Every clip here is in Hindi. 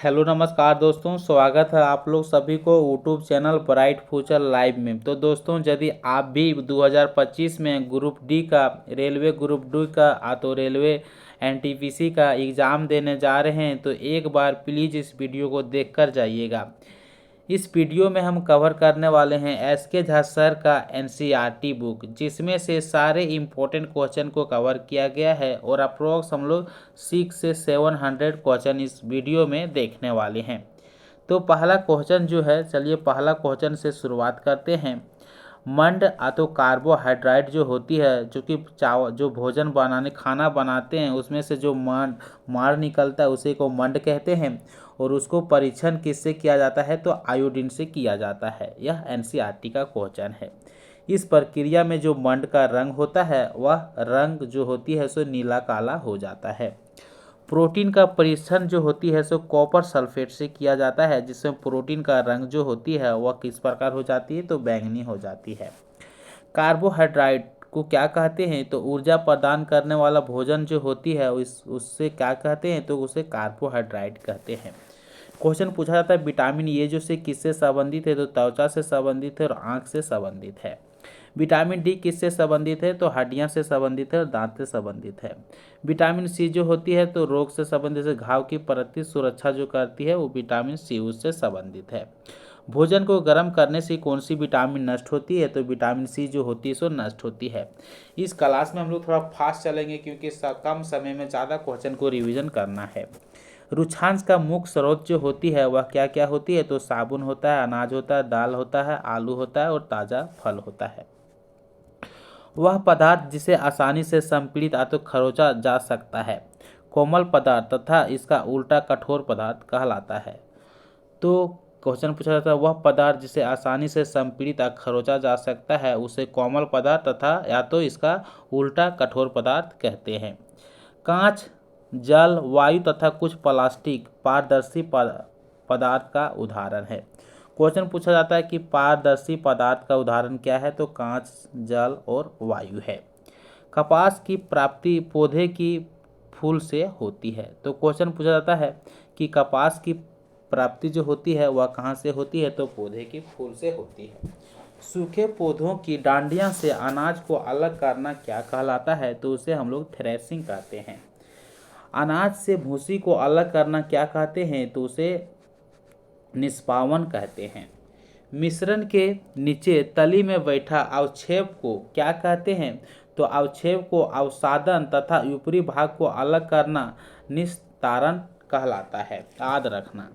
हेलो नमस्कार दोस्तों, स्वागत है आप लोग सभी को YouTube channel bright future live में। तो दोस्तों, यदि आप भी 2025 में ग्रुप डी का रेलवे ग्रुप डी का तो रेलवे एनटीपीसी का एग्ज़ाम देने जा रहे हैं तो एक बार प्लीज़ इस वीडियो को देखकर जाइएगा। इस वीडियो में हम कवर करने वाले हैं एसके झा सर का एनसीईआरटी बुक, जिसमें से सारे इम्पोर्टेंट क्वेश्चन को कवर किया गया है और अप्रोक्स हम लोग 600 से 700 क्वेश्चन इस वीडियो में देखने वाले हैं। तो पहला क्वेश्चन जो है, चलिए पहला क्वेश्चन से शुरुआत करते हैं। मंड तो कार्बोहाइड्रेट जो होती है, जो कि चावल जो भोजन बनाने खाना बनाते हैं उसमें से जो मार निकलता है उसी को मंड कहते हैं। और उसको परीक्षण किससे किया जाता है तो आयोडीन से किया जाता है। यह एनसीईआरटी का क्वेश्चन है। इस प्रक्रिया में जो मंड का रंग होता है वह रंग जो होती है सो नीला काला हो जाता है। प्रोटीन का परीक्षण जो होती है सो कॉपर सल्फेट से किया जाता है, जिसमें प्रोटीन का रंग जो होती है वह किस प्रकार हो जाती है तो बैंगनी हो जाती है। कार्बोहाइड्रेट को क्या कहते हैं तो ऊर्जा प्रदान करने वाला भोजन जो होती है उससे क्या कहते हैं तो उसे कार्बोहाइड्रेट कहते हैं। क्वेश्चन पूछा जाता है विटामिन ए जो से किससे संबंधित है तो त्वचा से संबंधित है और आंख से संबंधित है। विटामिन डी किससे संबंधित है तो हड्डियां से संबंधित है और दांत से संबंधित है। विटामिन सी जो होती है तो रोग से संबंधित है, घाव की प्रति सुरक्षा जो करती है वो विटामिन सी उससे संबंधित है। भोजन को गर्म करने से कौन सी विटामिन नष्ट होती है तो विटामिन सी जो होती है सो नष्ट होती है। इस क्लास में हम लोग थोड़ा फास्ट चलेंगे क्योंकि कम समय में ज़्यादा क्वेश्चन को रिवीजन करना है। रुक्षांश का मुख्य स्रोत जो होती है वह क्या क्या होती है तो साबुन होता है, अनाज होता है, दाल होता है, आलू होता है और ताज़ा फल होता है। वह पदार्थ जिसे आसानी से संपीड़ित तो खरोचा जा सकता है कोमल पदार्थ तथा इसका उल्टा कठोर पदार्थ कहलाता है। तो क्वेश्चन पूछा जाता है वह पदार्थ जिसे आसानी से संपीड़ित खरोचा जा सकता है उसे कोमल पदार्थ तथा या तो इसका उल्टा कठोर पदार्थ कहते हैं। कांच, जल, वायु तथा कुछ प्लास्टिक पारदर्शी पदार्थ का उदाहरण है। क्वेश्चन पूछा जाता है कि पारदर्शी पदार्थ का उदाहरण क्या है तो कांच, जल और वायु है। कपास की प्राप्ति पौधे की फूल से होती है। तो क्वेश्चन पूछा जाता है कि कपास की प्राप्ति जो होती है वह कहाँ से होती है तो पौधे की फूल से होती है। सूखे पौधों की डांडियां से अनाज को अलग करना क्या कहलाता है तो उसे हम लोग थ्रेसिंग कहते हैं। अनाज से भूसी को अलग करना क्या कहते हैं तो उसे निष्पावन कहते हैं। मिश्रण के नीचे तली में बैठा अवक्षेप को क्या कहते हैं तो अवक्षेप को अवसादन तथा ऊपरी भाग को अलग करना निस्तारण कहलाता है। याद रखना।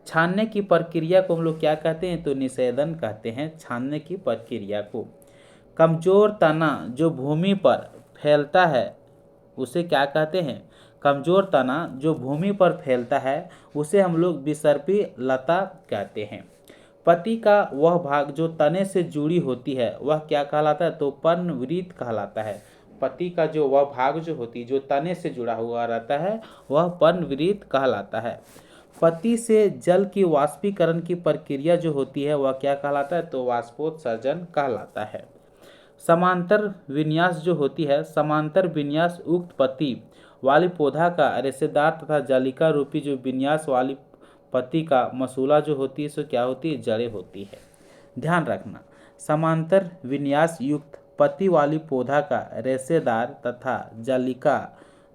छानने की प्रक्रिया को हम लोग क्या कहते हैं तो निषेधन कहते हैं छानने की प्रक्रिया को। कमजोर तना जो भूमि पर फैलता है उसे क्या कहते हैं कमजोर तना जो भूमि पर फैलता है उसे हम लोग विसर्पी लता कहते हैं। पत्ती का वह भाग जो तने से जुड़ी होती है वह क्या कहलाता है तो पर्णवृत्त कहलाता है। पत्ती का जो वह भाग जो होती है जो तने से जुड़ा हुआ रहता है वह पर्णवृत्त कहलाता है। पत्ती से जल की वाष्पीकरण की प्रक्रिया जो होती है वह क्या कहलाता है तो वाष्पोत्सर्जन कहलाता है। समांतर विन्यास जो होती है समांतर विन्यास उक्त पत्ती वाली पौधा का रेशेदार तथा जालिका रूपी जो विन्यास वाली पत्ती का मसूला जो होती है सो क्या होती है जड़ें होती है। ध्यान रखना, समांतर विन्यास युक्त पत्ती वाली पौधा का रेशेदार तथा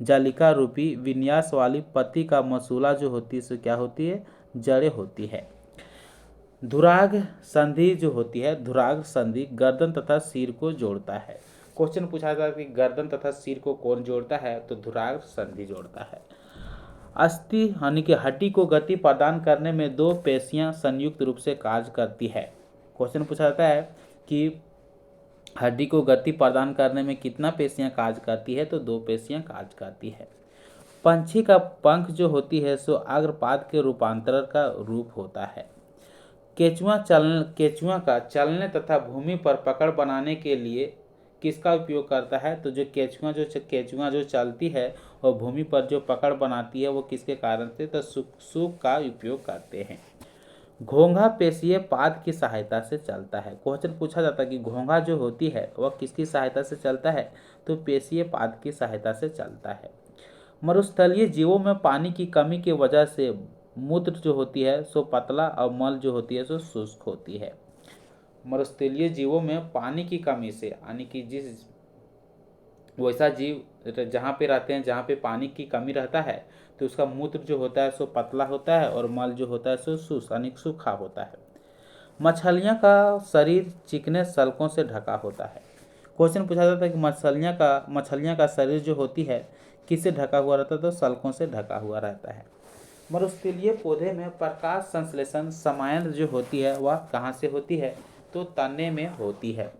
जालिका रूपी विन्यास वाली पत्ती का मसूला जो होती है सो क्या होती है जड़ें होती है। धुराग संधि जो होती है धुराग संधि गर्दन तथा सिर को जोड़ता है। क्वेश्चन पूछा था कि गर्दन तथा सिर को कौन जोड़ता है तो धुराग संधि जोड़ता है। अस्थि यानी कि हड्डी को गति प्रदान करने में दो पेशियां संयुक्त रूप से कार्य करती है। क्वेश्चन पूछा जाता है कि हड्डी को गति प्रदान करने में कितना पेशियां कार्य करती है तो दो पेशियां कार्य करती है। पंछी का पंख जो होती है सो अग्रपाद के रूपांतरण का रूप होता है। केचुआ का चलने तथा भूमि पर पकड़ बनाने के लिए किसका उपयोग करता है तो जो केचुआ जो चलती है और भूमि पर जो पकड़ बनाती है वो किसके कारण से तो सूप का उपयोग करते हैं। घोंघा पेशीय पाद की सहायता से चलता है। क्वेश्चन पूछा जाता है कि घोंघा जो होती है वह किसकी सहायता से चलता है तो पेशीय पाद की सहायता से चलता है। मरुस्थलीय जीवों में पानी की कमी की वजह से मूत्र जो होती है सो पतला और मल जो होती है सो शुष्क होती है। मरुस्थलीय जीवों में पानी की कमी से, यानी कि जिस वैसा जीव जहाँ पे रहते हैं जहाँ पे पानी की कमी रहता है तो उसका मूत्र जो होता है सो पतला होता है और मल जो होता है सो शुष्क यानी सूखा होता है। मछलियाँ का शरीर चिकने सल्कों से ढका होता है। क्वेश्चन पूछा जाता है कि मछलियाँ का शरीर जो होती है किससे ढका हुआ रहता है, तो सल्कों से ढका हुआ रहता है। मरुस्थलीय पौधे में प्रकाश संश्लेषण समायन जो होती है वह कहाँ से होती है, तो तने में होती है।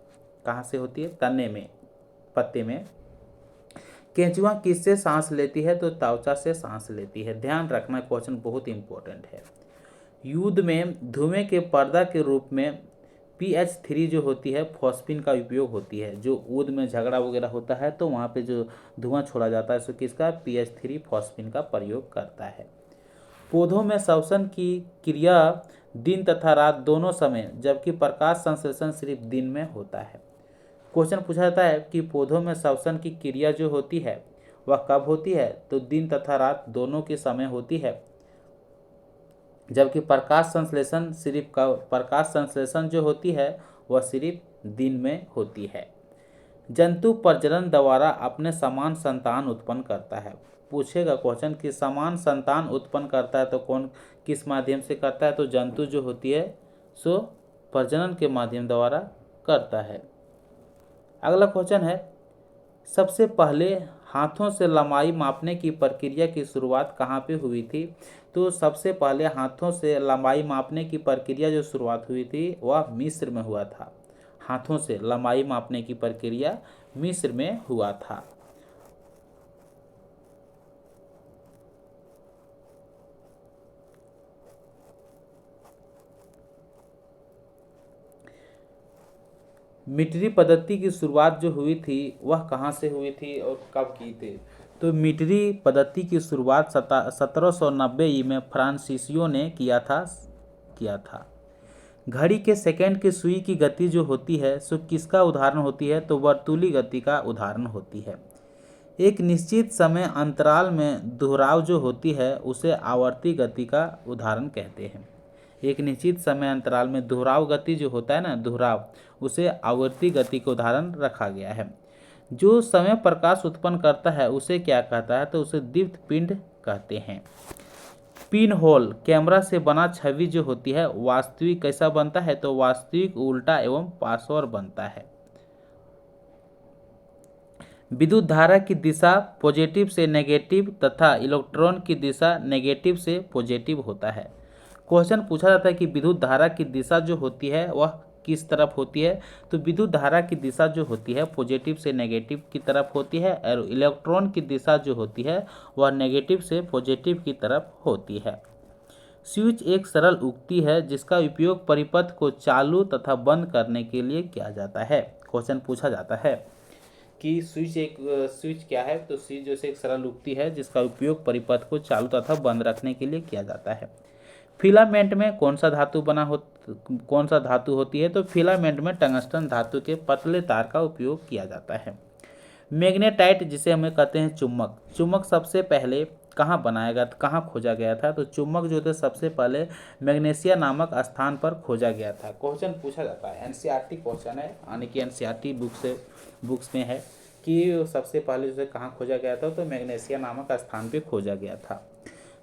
कहाँ से होती है, तने में, पत्ते में। केंचुआ किससे सांस लेती है, तो त्वचा से सांस लेती है। ध्यान रखना, क्वेश्चन बहुत इंपॉर्टेंट है। युद्ध में धुएं के पर्दा के रूप में PH3 जो होती है फॉस्फिन का उपयोग होती है। जो युद्ध में झगड़ा वगैरह होता है तो वहाँ पे जो धुआं छोड़ा जाता है सो किसका, PH3 फॉस्फिन का प्रयोग करता है। पौधों में श्वसन की क्रिया दिन तथा रात दोनों समय, जबकि प्रकाश संश्लेषण सिर्फ दिन में होता है। क्वेश्चन पूछा जाता है कि पौधों में श्वसन की क्रिया जो होती है वह कब होती है, तो दिन तथा रात दोनों के समय होती है, जबकि प्रकाश संश्लेषण जो होती है वह सिर्फ दिन में होती है। जंतु प्रजनन द्वारा अपने समान संतान उत्पन्न करता है। पूछेगा क्वेश्चन कि समान संतान उत्पन्न करता है तो कौन किस माध्यम से करता है, तो जंतु जो होती है सो प्रजनन के माध्यम द्वारा करता है। अगला क्वेश्चन है, सबसे पहले हाथों से लंबाई मापने की प्रक्रिया की शुरुआत कहाँ पे हुई थी, तो सबसे पहले हाथों से लंबाई मापने की प्रक्रिया जो शुरुआत हुई थी वह मिस्र में हुआ था। हाथों से लंबाई मापने की प्रक्रिया मिस्र में हुआ था। मीटरी पद्धति की शुरुआत जो हुई थी वह कहाँ से हुई थी और कब की थी, तो मीटरी पद्धति की शुरुआत 1790 में फ्रांसीसियो ने किया था। घड़ी के सेकंड की सुई की गति जो होती है सो किसका उदाहरण होती है, तो वर्तुली गति का उदाहरण होती है। एक निश्चित समय अंतराल में दोहराव जो होती है उसे आवर्ती गति का उदाहरण कहते हैं। एक निश्चित समय अंतराल में दोहराव गति जो होता है ना, दोहराव, उसे आवर्ती गति का उदाहरण रखा गया है। जो समय प्रकाश उत्पन्न करता है उसे क्या कहता है, तो उसे दीप्त पिंड कहते हैं। पिन होल कैमरा से बना छवि जो होती है वास्तविक कैसा बनता है, तो वास्तविक उल्टा एवं पार्श्व बनता है। विद्युत धारा की दिशा पॉजिटिव से नेगेटिव तथा इलेक्ट्रॉन की दिशा नेगेटिव से पॉजिटिव होता है। क्वेश्चन पूछा जाता है कि विद्युत धारा की दिशा जो होती है वह किस तरफ होती है, तो विद्युत धारा की दिशा जो होती है पॉजिटिव से नेगेटिव की तरफ होती है और इलेक्ट्रॉन की दिशा जो होती है वह नेगेटिव से पॉजिटिव की तरफ होती है। स्विच एक सरल उक्ति है जिसका उपयोग परिपथ को चालू तथा बंद करने के लिए किया जाता है। क्वेश्चन पूछा जाता है कि स्विच क्या है, तो स्विच जैसे एक सरल उक्ति है जिसका उपयोग परिपथ को चालू तथा बंद रखने के लिए किया जाता है। फिलामेंट में कौन सा धातु होती है, तो फिलामेंट में टंगस्टन धातु के पतले तार का उपयोग किया जाता है। मैग्नेटाइट जिसे हमें कहते हैं चुम्बक सबसे पहले कहाँ खोजा गया था, तो चुम्बक जो थे सबसे पहले मैग्नेशिया नामक स्थान पर खोजा गया था। क्वेश्चन पूछा जाता है, एनसीईआरटी क्वेश्चन है, यानी कि एनसीईआरटी बुक्स में है कि सबसे पहले जो कहाँ खोजा गया था, तो मैग्नेशिया नामक स्थान पे खोजा गया था।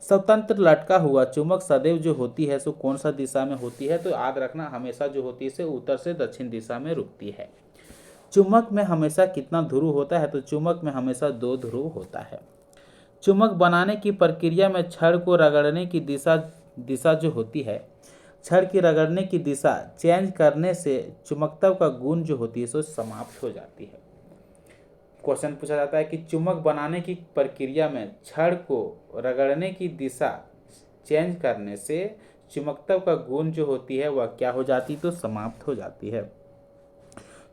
स्वतंत्र लटका हुआ चुम्बक सदैव जो होती है सो कौन सा दिशा में होती है, तो याद रखना हमेशा जो होती है से उत्तर से दक्षिण दिशा में रुकती है। चुम्बक में हमेशा कितना ध्रुव होता है, तो चुम्बक में हमेशा 2 ध्रुव होता है। चुम्बक बनाने की प्रक्रिया में छड़ को रगड़ने की दिशा जो होती है, छड़ की रगड़ने की दिशा चेंज करने से चुम्बकत्व का गुण जो होती है सो समाप्त हो जाती है। क्वेश्चन पूछा जाता है कि चुम्बक बनाने की प्रक्रिया में छड़ को रगड़ने की दिशा चेंज करने से चुम्बकत्व का गुण जो होती है वह क्या हो जाती, तो समाप्त हो जाती है।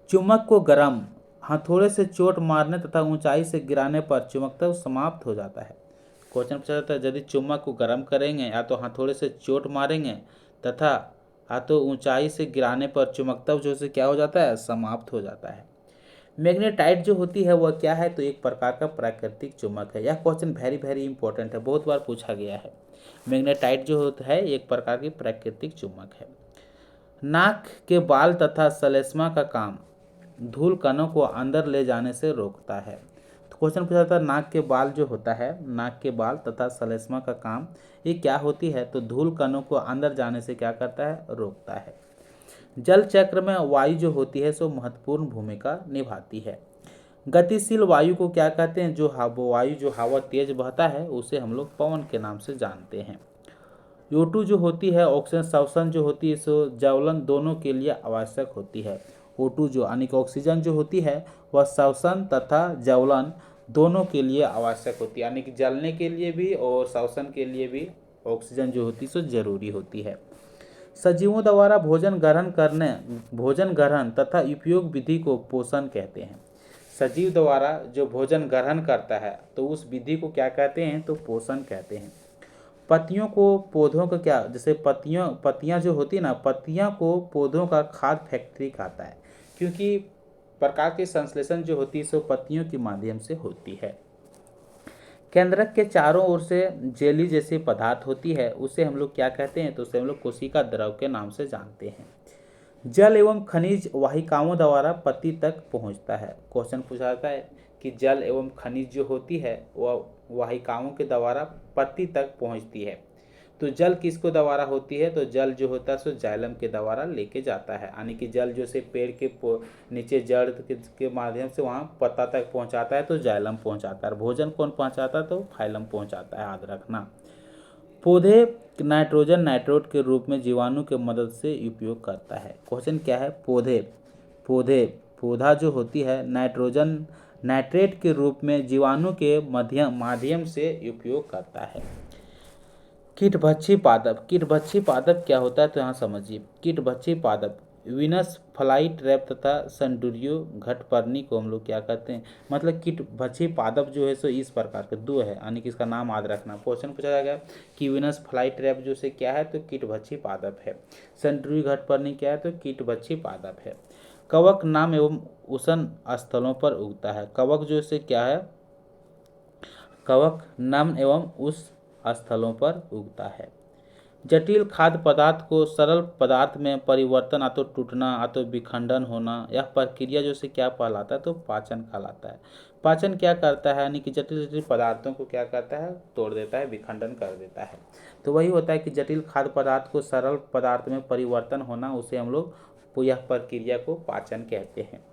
चुम्बक को गर्म हथौड़े से चोट मारने तथा ऊंचाई से गिराने पर चुम्बकत्व समाप्त हो जाता है। क्वेश्चन पूछा जाता है यदि चुम्बक को गर्म करेंगे या तो हथौड़े से चोट मारेंगे तथा या तो ऊंचाई से गिराने पर चुम्बकत्व जो से क्या हो जाता है, समाप्त हो जाता है। मैग्नेटाइट जो होती है वह क्या है, तो एक प्रकार का प्राकृतिक चुंबक है। यह क्वेश्चन वेरी वेरी इंपॉर्टेंट है, बहुत बार पूछा गया है। मैग्नेटाइट जो होता है एक प्रकार की प्राकृतिक चुंबक है। नाक के बाल तथा श्लेष्मा का काम धूल कणों को अंदर ले जाने से रोकता है। तो क्वेश्चन पूछा था, नाक के बाल जो होता है, नाक के बाल तथा श्लेष्मा का काम ये क्या होती है, तो धूल कणों को अंदर जाने से क्या करता है, रोकता है। जल चक्र में वायु जो होती है सो महत्वपूर्ण भूमिका निभाती है। गतिशील वायु को क्या कहते हैं, जो वायु जो हवा तेज बहता है उसे हम लोग पवन के नाम से जानते हैं। O2 जो होती है ऑक्सीजन श्वसन जो होती है सो ज्वलन दोनों के लिए आवश्यक होती है। O2 जो यानी कि ऑक्सीजन जो होती है वह श्वसन तथा ज्वलन दोनों के लिए आवश्यक होती है, यानी कि जलने के लिए भी और श्वसन के लिए भी ऑक्सीजन जो होती है सो जरूरी होती है। सजीवों द्वारा भोजन ग्रहण तथा उपयोग विधि को पोषण कहते हैं। सजीव द्वारा जो भोजन ग्रहण करता है तो उस विधि को क्या कहते हैं, तो पोषण कहते हैं। पत्तियों को पौधों का क्या, जैसे पत्तियां जो होती है ना, पत्तियां को पौधों का खाद फैक्ट्री कहता है, क्योंकि प्रकार की संश्लेषण जो होती है सो पत्तियों के माध्यम से होती है। केंद्रक के चारों ओर से जेली जैसी पदार्थ होती है, उसे हम लोग क्या कहते हैं, तो उसे हम लोग कोशिका द्रव के नाम से जानते हैं। जल एवं खनिज वाहिकाओं द्वारा पत्ती तक पहुंचता है। क्वेश्चन पूछा जाता है कि जल एवं खनिज जो होती है वह वाहिकाओं के द्वारा पत्ती तक पहुंचती है। तो जल किसको द्वारा होती है, तो जल जो होता है सो जाइलम के द्वारा लेके जाता है, यानी कि जल जो से पेड़ के नीचे जड़ के माध्यम से वहाँ पत्ता तक पहुँचाता है तो जाइलम पहुँचाता है। भोजन कौन पहुँचाता है, तो फाइलम पहुँचाता है, याद रखना। पौधे नाइट्रोजन नाइट्रेट के रूप में जीवाणु के मदद से उपयोग करता है। क्वेश्चन क्या है, पौधा जो होती है नाइट्रोजन नाइट्रेट के रूप में जीवाणु के माध्यम से उपयोग करता है। कीटभक्षी पादप क्या होता है, तो यहाँ समझिए। कीटभक्षी पादप विनस फ्लाई ट्रैप तथा संडूरियो घटपर्णी को हम लोग क्या कहते हैं, मतलब कीटभक्षी पादप जो है सो इस प्रकार के दो है, यानी कि इसका नाम याद रखना। क्वेश्चन पूछा जाएगा कि विनस फ्लाई ट्रैप जो से क्या है, तो कीटभक्षी पादप है। संडूरियो घटपर्णी क्या है, तो कीटभक्षी पादप है। कवक नाम एवं उष्ण स्थलों पर उगता है। कवक जो से क्या है, कवक नम एवं उस स्थलों पर उगता है। जटिल खाद्य पदार्थ को सरल पदार्थ में परिवर्तन, आ तो टूटना आ तो विखंडन होना, यह प्रक्रिया जो से क्या कहलाता है, तो पाचन कहलाता है। पाचन क्या करता है, यानी कि जटिल जटिल पदार्थों को क्या करता है, तोड़ देता है, विखंडन कर देता है। तो वही होता है कि जटिल खाद्य पदार्थ को सरल पदार्थ में परिवर्तन होना, उसे हम लोग यह प्रक्रिया को पाचन कहते हैं।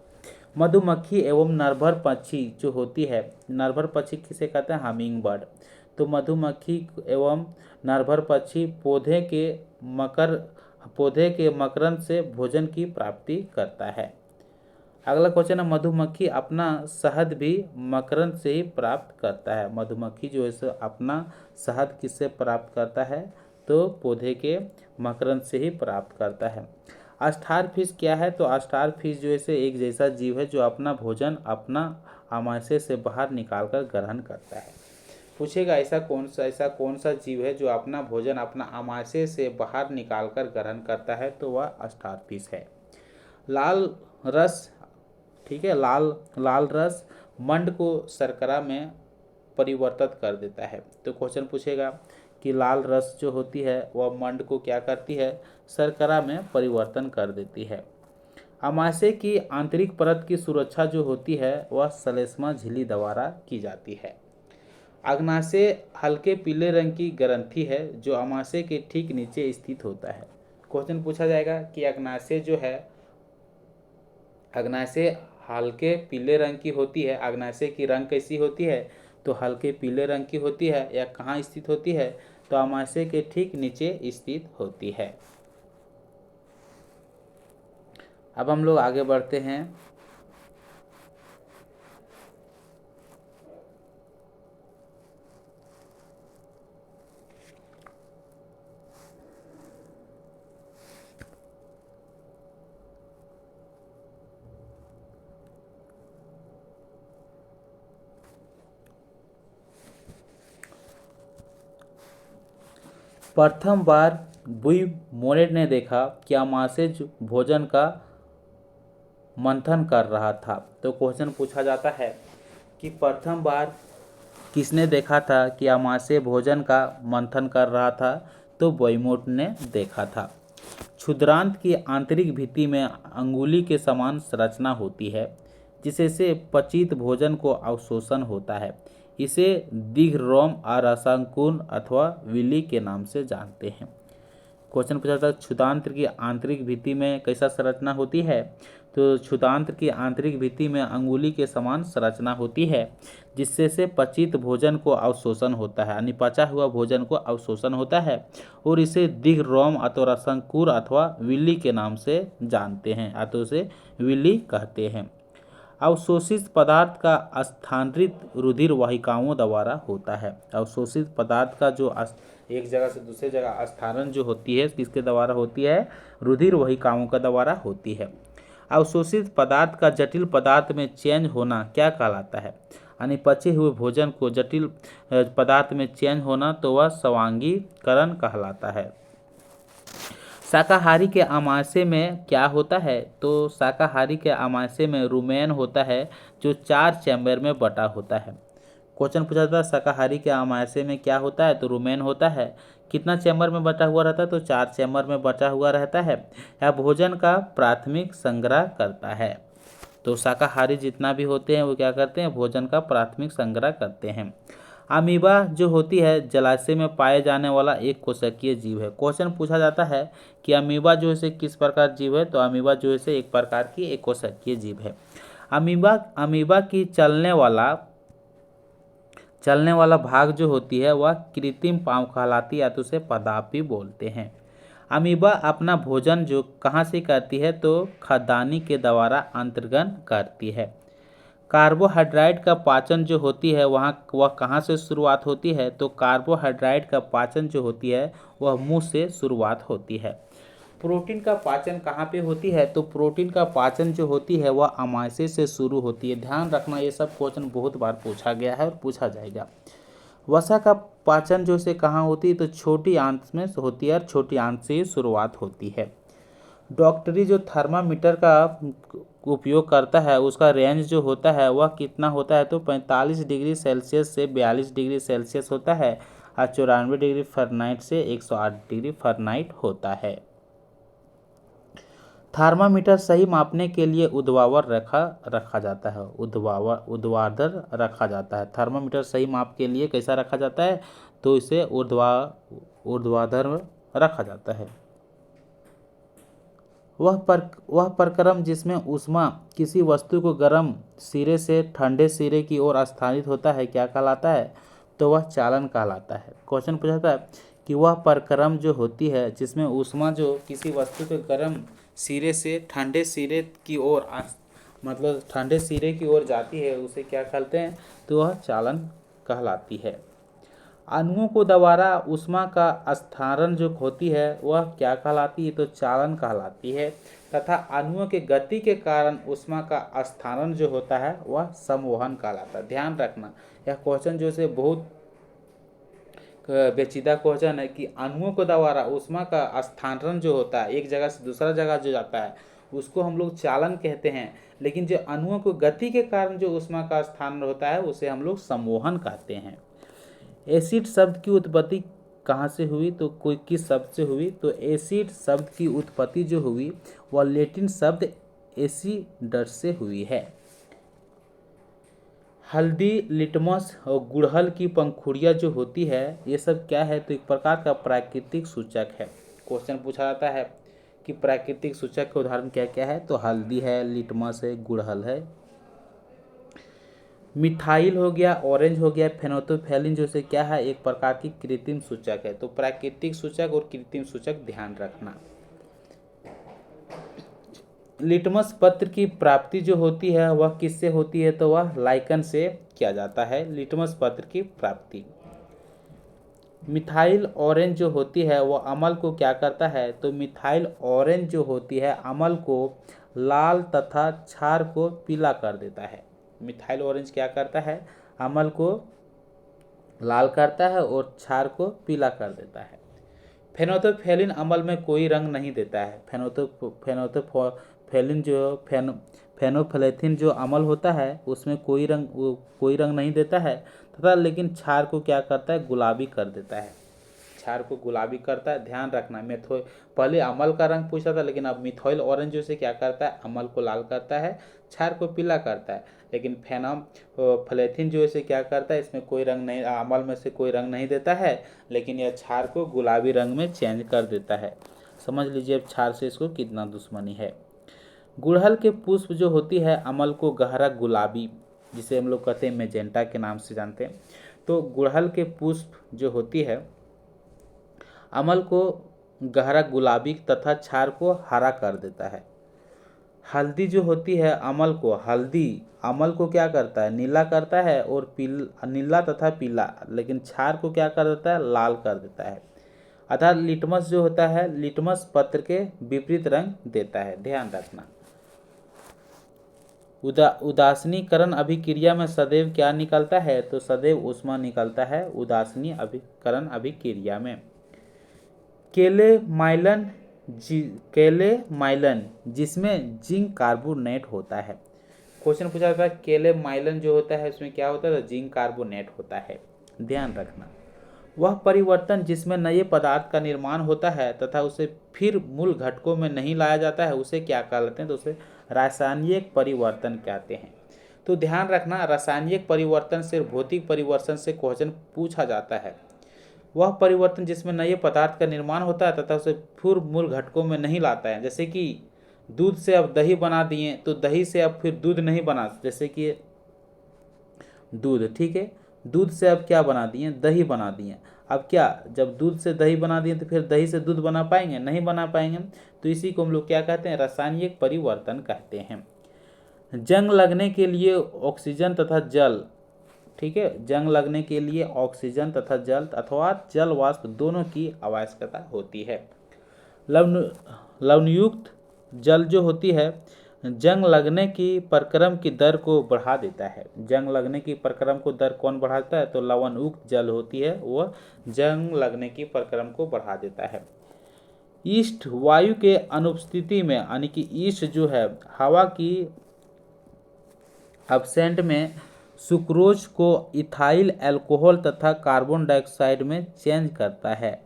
मधुमक्खी एवं नरभर पक्षी जो होती है, नरभर पक्षी किसे कहते हैं, हमिंग बर्ड। तो मधुमक्खी एवं नरभर पक्षी पौधे के मकरंद से भोजन की प्राप्ति करता है। अगला क्वेश्चन है, मधुमक्खी अपना शहद भी मकरंद से ही प्राप्त करता है। मधुमक्खी जो है अपना शहद किससे प्राप्त करता है, तो पौधे के मकरंद से ही प्राप्त करता है। स्टार फिश क्या है, तो स्टार फिश जो है एक जैसा जीव है जो अपना भोजन अपना आमाशय से बाहर निकालकर ग्रहण करता है। पूछेगा ऐसा कौन सा जीव है जो अपना भोजन अपना आमाशय से बाहर निकालकर ग्रहण करता है, तो वह स्टार फिश है। लाल रस, ठीक है, लाल रस मंड को शर्करा में परिवर्तित कर देता है। तो क्वेश्चन पूछेगा कि लाल रस जो होती है वह मंड को क्या करती है, शर्करा में परिवर्तन कर देती है। आमाशय की आंतरिक परत की सुरक्षा जो होती है वह श्लेष्मा झिल्ली द्वारा की जाती है। अग्नाशय हल्के पीले रंग की ग्रंथि है जो आमाशय के ठीक नीचे स्थित होता है। क्वेश्चन पूछा जाएगा कि अग्नाशय जो है, अग्नाशय हल्के पीले रंग की होती है, अग्नाशय की रंग कैसी होती है, तो हल्के पीले रंग की होती है, या कहाँ स्थित होती है, तो आमाशय के ठीक नीचे स्थित होती है। अब हम लोग आगे बढ़ते हैं। प्रथम बार बुई मोनेट ने देखा कि आमाशय भोजन का मंथन कर रहा था। तो क्वेश्चन पूछा जाता है कि प्रथम बार किसने देखा था कि अमाशय भोजन का मंथन कर रहा था? तो वोइमोट ने देखा था। क्षुद्रांत की आंतरिक भित्ति में अंगुली के समान संरचना होती है जिससे पचित भोजन को अवशोषण होता है। इसे दीर्घरोम अरसांकुर अथवा विली के नाम से जानते हैं। क्वेश्चन पूछा था क्षुद्रांत्र की आंतरिक भित्ति में कैसा संरचना होती है? तो क्षुद्रांत्र की आंतरिक भित्ति में अंगुली के समान संरचना होती है जिससे से पचित भोजन को अवशोषण होता है, यानी पचा हुआ भोजन को अवशोषण होता है, और इसे दीर्घरोम अथवा रसांकुर अथवा विली के नाम से जानते हैं, अथवा उसे विली कहते हैं। अवशोषित पदार्थ का स्थानांतरित रुधिर वाहिकाओं द्वारा होता है। अवशोषित पदार्थ का जो एक जगह से दूसरे जगह स्थानांतरण जो होती है किसके द्वारा होती है? रुधिर वाहिकाओं का द्वारा होती है। अवशोषित पदार्थ का जटिल पदार्थ में चेंज होना क्या कहलाता है? यानी पचे हुए भोजन को जटिल पदार्थ में चेंज होना तो वह स्वांगीकरण कहलाता है। शाकाहारी के आमाशय में क्या होता है? तो शाकाहारी के आमाशय में रुमेन होता है जो 4 चैम्बर में बटा होता है। क्वेश्चन पूछा था शाकाहारी के आमाशय में क्या होता है? तो रुमेन होता है। कितना चैम्बर में बटा हुआ रहता है? तो 4 चैम्बर में बटा हुआ रहता है। यह भोजन का प्राथमिक संग्रह करता है। तो शाकाहारी जितना भी होते हैं वो क्या करते हैं? भोजन का प्राथमिक संग्रह करते हैं। अमीबा जो होती है जलाशय में पाए जाने वाला एक कोशिकीय जीव है। क्वेश्चन पूछा जाता है कि अमीबा जो है किस प्रकार जीव है? तो अमीबा जो है एक प्रकार की एक कोशिकीय जीव है। अमीबा की चलने वाला भाग जो होती है वह कृत्रिम पाँव कहलाती है, तो उसे पदापी बोलते हैं। अमीबा अपना भोजन जो कहाँ से करती है? तो खाद्यान्नी के द्वारा अंतर्गत करती है। कार्बोहाइड्रेट का पाचन जो होती है वह कहाँ से शुरुआत होती है? तो कार्बोहाइड्रेट का पाचन जो होती है वह मुंह से शुरुआत होती है। प्रोटीन का पाचन कहाँ पे होती है? तो प्रोटीन का पाचन जो होती है वह अमाशय से शुरू होती है। ध्यान रखना, ये सब क्वेश्चन बहुत बार पूछा गया है और पूछा जाएगा। वसा का पाचन जो से कहाँ होती है? तो छोटी आंत में होती है और छोटी आंत से ही शुरुआत होती है। डॉक्टरी जो थर्मामीटर का उपयोग करता है उसका रेंज जो होता है वह कितना होता है? तो 45 डिग्री सेल्सियस से 42 डिग्री सेल्सियस होता है और 94 डिग्री फ़ारेनहाइट से 108 डिग्री फ़ारेनहाइट होता है। थर्मामीटर सही मापने के लिए ऊर्ध्वाधर रखा जाता है। ऊर्ध्वाधर रखा जाता है। थर्मामीटर सही माप के लिए कैसा रखा जाता है? तो इसे ऊर्ध्वाधर रखा जाता है। वह प्रक्रम जिसमें ऊष्मा किसी वस्तु को गर्म सिरे से ठंडे सिरे की ओर स्थानित होता है क्या कहलाता है? तो वह चालन कहलाता है। क्वेश्चन पूछा है कि वह प्रक्रम जो होती है जिसमें ऊष्मा जो किसी वस्तु के गर्म सिरे से ठंडे सिरे की ओर मतलब ठंडे सिरे की ओर जाती है उसे क्या कहते हैं? तो वह चालन कहलाती है। अणुओं को द्वारा ऊष्मा का स्थानांतरण जो होती है वह क्या कहलाती है? तो चालन कहलाती है। तथा अणुओं के गति के कारण ऊष्मा का स्थानांतरण जो होता है वह संवहन कहलाता है। ध्यान रखना, यह क्वेश्चन जो से बहुत पेचीदा क्वेश्चन है कि अणुओं को द्वारा ऊष्मा का स्थानांतरण जो होता है एक जगह से दूसरा जगह जो जाता है उसको हम लोग चालन कहते हैं, लेकिन जो अणुओं को गति के कारण जो ऊष्मा का स्थानांतरण होता है उसे हम लोग संवहन कहते हैं। एसिड शब्द की उत्पत्ति कहाँ से हुई? तो कोई किस शब्द से हुई? तो एसिड शब्द की उत्पत्ति जो हुई वह लैटिन शब्द एसिडस से हुई है। हल्दी, लिटमस और गुड़हल की पंखुड़ियाँ जो होती है ये सब क्या है? तो एक प्रकार का प्राकृतिक सूचक है। क्वेश्चन पूछा जाता है कि प्राकृतिक सूचक के उदाहरण क्या क्या है? तो हल्दी है, लिटमस है, गुड़हल है। मिथाइल हो गया, ऑरेंज हो गया, फेनोल्फथालीन जो से क्या है? एक प्रकार की कृत्रिम सूचक है। तो प्राकृतिक सूचक और कृत्रिम सूचक ध्यान रखना। लिटमस पत्र की प्राप्ति जो होती है वह किससे होती है? तो वह लाइकन से किया जाता है लिटमस पत्र की प्राप्ति। मिथाइल ऑरेंज जो होती है वह अम्ल को क्या करता है? तो मिथाइल ऑरेंज जो होती है अम्ल को लाल तथा क्षार को पीला कर देता है। मिथाइल ऑरेंज क्या करता है? अम्ल को लाल करता है और क्षार को पीला कर देता है। फेनोल्फथालीन अम्ल में कोई रंग नहीं देता है। फेलिन जो फेनोफिलेथिन जो अम्ल होता है उसमें कोई रंग नहीं देता है तथा लेकिन क्षार को क्या करता है, गुलाबी कर देता है। क्षार को गुलाबी करता है, ध्यान रखना। पहले अमल का रंग पूछा था, लेकिन अब मिथाइल ऑरेंज जो से क्या करता है, अमल को लाल करता है, क्षार को पीला करता है। लेकिन फेनोफिलेथिन जो इसे क्या करता है, इसमें कोई रंग नहीं, अमल में से कोई रंग नहीं देता है, लेकिन यह क्षार को गुलाबी रंग में चेंज कर देता है। समझ लीजिए अब क्षार से इसको कितना दुश्मनी है। गुड़हल के पुष्प जो होती है अमल को गहरा गुलाबी, जिसे हम लोग कहते हैं मेजेंटा के नाम से जानते हैं। तो गुड़हल के पुष्प जो होती है अमल को गहरा गुलाबी तथा क्षार को हरा कर देता है। हल्दी जो होती है अमल को क्या करता है, नीला करता है, और नीला तथा पीला, लेकिन क्षार को क्या कर देता है, लाल कर देता है। अर्थात लिटमस जो होता है, लिटमस पत्र के विपरीत रंग देता है, ध्यान रखना। उदासीनीकरण अभिक्रिया में सदैव क्या निकलता है, तो सदैव ऊष्मा निकलता है उदासीनीकरण अभिक्रिया में। केले माइलन जिसमें जिंक कार्बोनेट होता है। क्वेश्चन पूछा जाता है केले माइलन जो होता है उसमें क्या होता है, तो जिंक कार्बोनेट होता है, ध्यान रखना। वह परिवर्तन जिसमें नए पदार्थ का निर्माण होता है तथा उसे फिर मूल घटकों में नहीं लाया जाता है, उसे क्या कहते हैं, तो उसे रासायनिक परिवर्तन कहते हैं। तो ध्यान रखना, रासायनिक परिवर्तन से भौतिक परिवर्तन से क्वेश्चन पूछा जाता है। वह परिवर्तन जिसमें नए पदार्थ का निर्माण होता है तथा उसे फिर मूल घटकों में नहीं लाता है। जैसे कि दूध से अब दही बना दिए, तो दही से अब फिर दूध नहीं बना, जैसे कि दूध, ठीक है, दूध से अब क्या बना दिए, दही बना दिए। अब क्या, जब दूध से दही बना दिए तो फिर दही से दूध बना पाएंगे, नहीं बना पाएंगे। तो इसी को हम लोग क्या कहते हैं, रासायनिक परिवर्तन कहते हैं। जंग लगने के लिए ऑक्सीजन तथा जल, ठीक है, जंग लगने के लिए ऑक्सीजन तथा जल अथवा जल वाष्प दोनों की आवश्यकता होती है। लवणयुक्त जल जो होती है जंग लगने की प्रक्रम की दर को बढ़ा देता है। जंग लगने की प्रक्रम को दर कौन बढ़ाता है, तो लवणयुक्त जल होती है वह जंग लगने की प्रक्रम को बढ़ा देता है। ईस्ट वायु के अनुपस्थिति में, यानी कि ईस्ट जो है हवा की एब्सेंट में सुक्रोज को इथाइल अल्कोहल तथा कार्बन डाइऑक्साइड में चेंज करता है।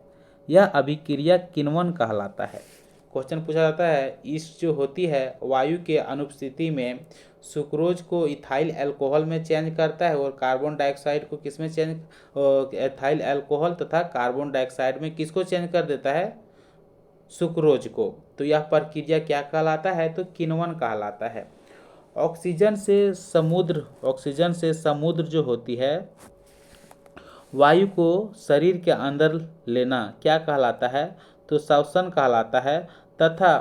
यह अभिक्रिया किण्वन कहलाता है। क्वेश्चन पूछा जाता है ईस्ट जो होती है वायु के अनुपस्थिति में सुक्रोज को इथाइल अल्कोहल में चेंज करता है, और कार्बन डाइऑक्साइड को किस में चेंज, इथाइल अल्कोहल तथा कार्बन डाइऑक्साइड में किसको चेंज कर देता है, सुक्रोज को। तो यह प्रक्रिया क्या कहलाता है, तो किण्वन कहलाता है। ऑक्सीजन से समुद्र जो होती है वायु को शरीर के अंदर लेना क्या कहलाता है, तो श्वसन कहलाता है, तथा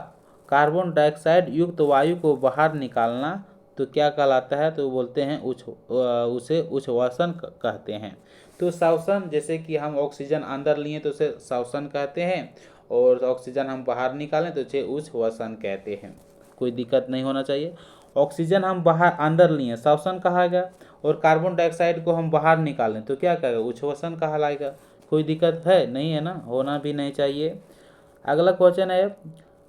कार्बन डाइऑक्साइड युक्त वायु को बाहर निकालना तो क्या कहलाता है, तो बोलते हैं उसे उच्छ्वसन कहते हैं। तो श्वसन, जैसे कि हम ऑक्सीजन अंदर लिए तो उसे श्वसन कहते हैं, और ऑक्सीजन हम बाहर निकालें तो उसे उच्छ्वसन कहते हैं। कोई दिक्कत नहीं होना चाहिए। ऑक्सीजन हम बाहर अंदर लिए श्वसन कहा गया, और कार्बन डाइऑक्साइड को हम बाहर निकालें तो क्या कहेगा, उच्छ्वसन कहलाएगा। कोई दिक्कत है नहीं, है ना, होना भी नहीं चाहिए। अगला क्वेश्चन है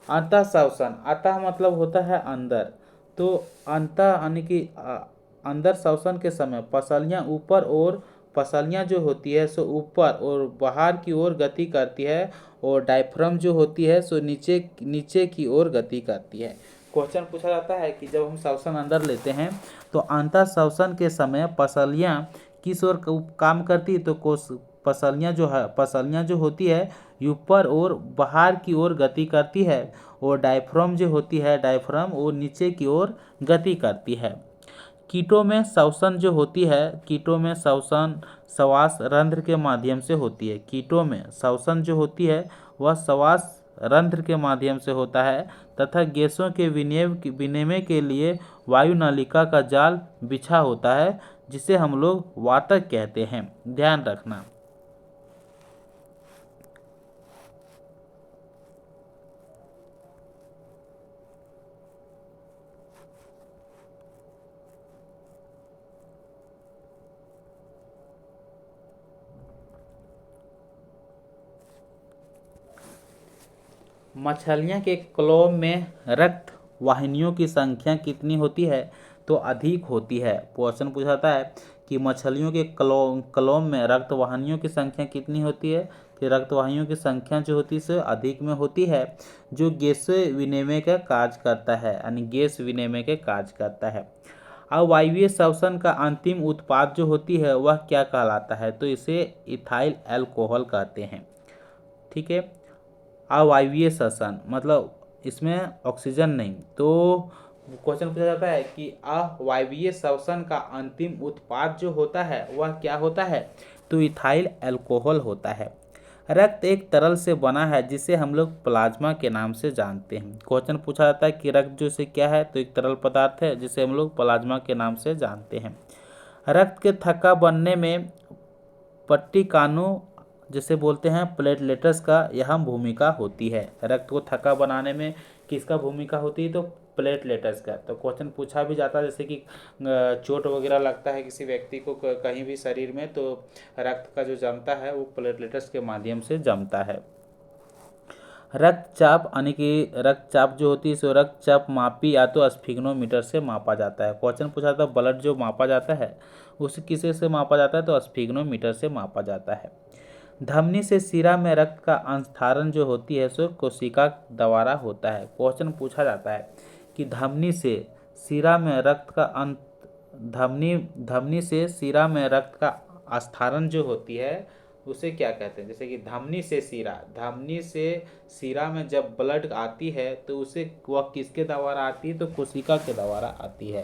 अंतः श्वसन। अंतः मतलब होता है अंदर, तो अंतः यानी कि अंदर श्वसन के समय पसलियाँ ऊपर, और पसलियाँ जो होती है सो ऊपर और बाहर की ओर गति करती है, और डायफ्राम जो होती है सो नीचे की ओर गति करती है। क्वेश्चन पूछा जाता है कि जब हम श्वसन अंदर लेते हैं तो अंतः श्वसन के समय पसलियाँ किस ओर काम करती, तो पसलियाँ जो होती है ऊपर और बाहर की ओर गति करती है, और डायफ्राम जो होती है डायफ्राम वो नीचे की ओर गति करती है। कीटों में श्वसन जो होती है, कीटों में श्वसन श्वास रंध्र के माध्यम से होती है। कीटों में श्वसन जो होती है वह श्वास रंध्र के माध्यम से होता है, तथा गैसों के विनिमय के लिए वायु नलिका का जाल बिछा होता है, जिसे हम लोग वातक कहते हैं, ध्यान रखना। मछलियाँ के क्लोव में रक्त वाहिनियों की संख्या कितनी होती है, तो अधिक होती है। क्वेश्चन पूछाता है कि मछलियों के कलोम में रक्त वाहिनियों की संख्या कितनी होती है, कि रक्त वाहिनियों की संख्या जो होती है से अधिक में होती है, जो गैस विनिमय का कार्य करता है, यानी गैस विनिमय के कार्य करता है। अवायवीय श्वसन का अंतिम उत्पाद जो होती है वह क्या कहलाता है, तो इसे इथाइल अल्कोहल कहते हैं। ठीक है, अवायवीय श्वसन मतलब इसमें ऑक्सीजन नहीं, तो क्वेश्चन पूछा जाता है कि अवायवीय श्वसन का अंतिम उत्पाद जो होता है वह क्या होता है, तो इथाइल अल्कोहल होता है। रक्त एक तरल से बना है जिसे हम लोग प्लाज्मा के नाम से जानते हैं। क्वेश्चन पूछा जाता है कि रक्त जो से क्या है, तो एक तरल पदार्थ है जिसे हम लोग प्लाज्मा के नाम से जानते हैं। रक्त के थक्का बनने में पट्टिकानु जिसे बोलते हैं प्लेटलेट्स का अहम भूमिका होती है। रक्त को थक्का बनाने में किसका भूमिका होती है, तो प्लेटलेट्स का। तो क्वेश्चन पूछा भी जाता है जैसे कि चोट वगैरह लगता है किसी व्यक्ति को कहीं भी शरीर में, तो रक्त का जो जमता है वो प्लेटलेट्स के माध्यम से जमता है। रक्तचाप यानी कि रक्तचाप जो होती है सो रक्तचाप मापी या तो स्फिग्नोमीटर से मापा जाता है। क्वेश्चन पूछा था ब्लड जो मापा जाता है उसे किसे से मापा जाता है, तो स्फिग्नोमीटर से मापा जाता है। धमनी से शिरा में रक्त का अंतरण जो होती है सो कोशिका द्वारा होता है। क्वेश्चन पूछा जाता है कि धमनी से शिरा में रक्त का धमनी से शिरा में रक्त का अंतरण जो होती है उसे क्या कहते हैं, जैसे कि धमनी से शिरा में जब ब्लड आती है तो उसे वह किसके द्वारा आती है, तो कोशिका के द्वारा आती है।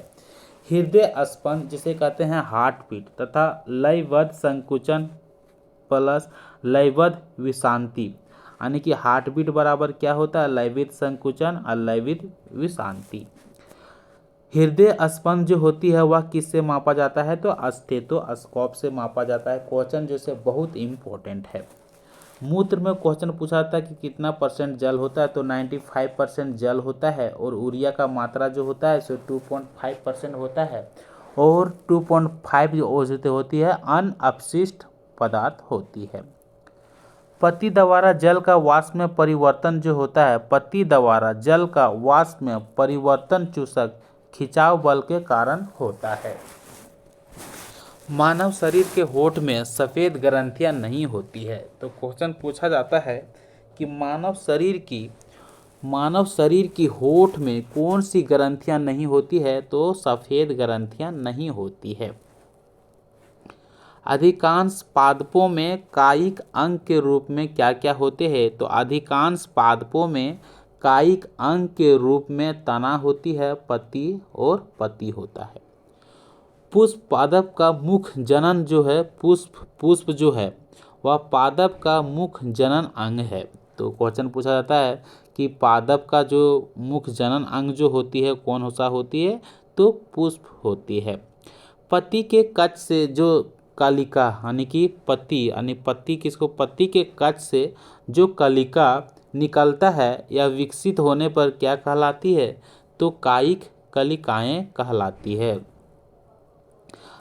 हृदय स्पंद जिसे कहते हैं हार्ट बीट तथा लयबद्ध संकुचन प्लस लयबद्ध विश्रांति, यानी कि हार्ट बीट बराबर क्या होता है, लयबद्ध संकुचन और लयबद्ध विश्रांति। हृदय स्पंद जो होती है वह किससे मापा जाता है, तो स्टेथोस्कोप से मापा जाता है। क्वेश्चन जैसे बहुत इम्पोर्टेंट है। मूत्र में क्वेश्चन पूछा था कि कितना परसेंट जल होता है, तो 95% जल होता है और यूरिया का मात्रा जो होता है सो 2.5% होता है और 2.5 जो होती है अनअपशिष्ट पदार्थ होती है। पत्ती द्वारा जल का वाष्प में परिवर्तन जो होता है, पत्ती द्वारा जल का वाष्प में परिवर्तन चूसक खिंचाव बल के कारण होता है। मानव शरीर के होठ में सफ़ेद ग्रंथियां नहीं होती है। तो क्वेश्चन पूछा जाता है कि मानव शरीर की होठ में कौन सी ग्रंथियां नहीं होती है, तो सफ़ेद ग्रंथियां नहीं होती है। अधिकांश पादपों में कायिक अंग के रूप में क्या क्या होते हैं, तो अधिकांश पादपों में कायिक अंग के रूप में तना होती है, पत्ती और पत्ती होता है। पुष्प पादप का मुख्य जनन जो है, पुष्प जो है वह पादप का मुख्य जनन अंग है। तो क्वेश्चन पूछा जाता है कि पादप का जो मुख्य जनन अंग जो होती है कौन सा होती है, तो पुष्प होती है। पत्ती के कच से जो कलिका यानी कि पत्ती किसको, पत्ती के कच से जो कलिका निकलता है या विकसित होने पर क्या कहलाती है, तो कायिक कलिकाएं कहलाती है।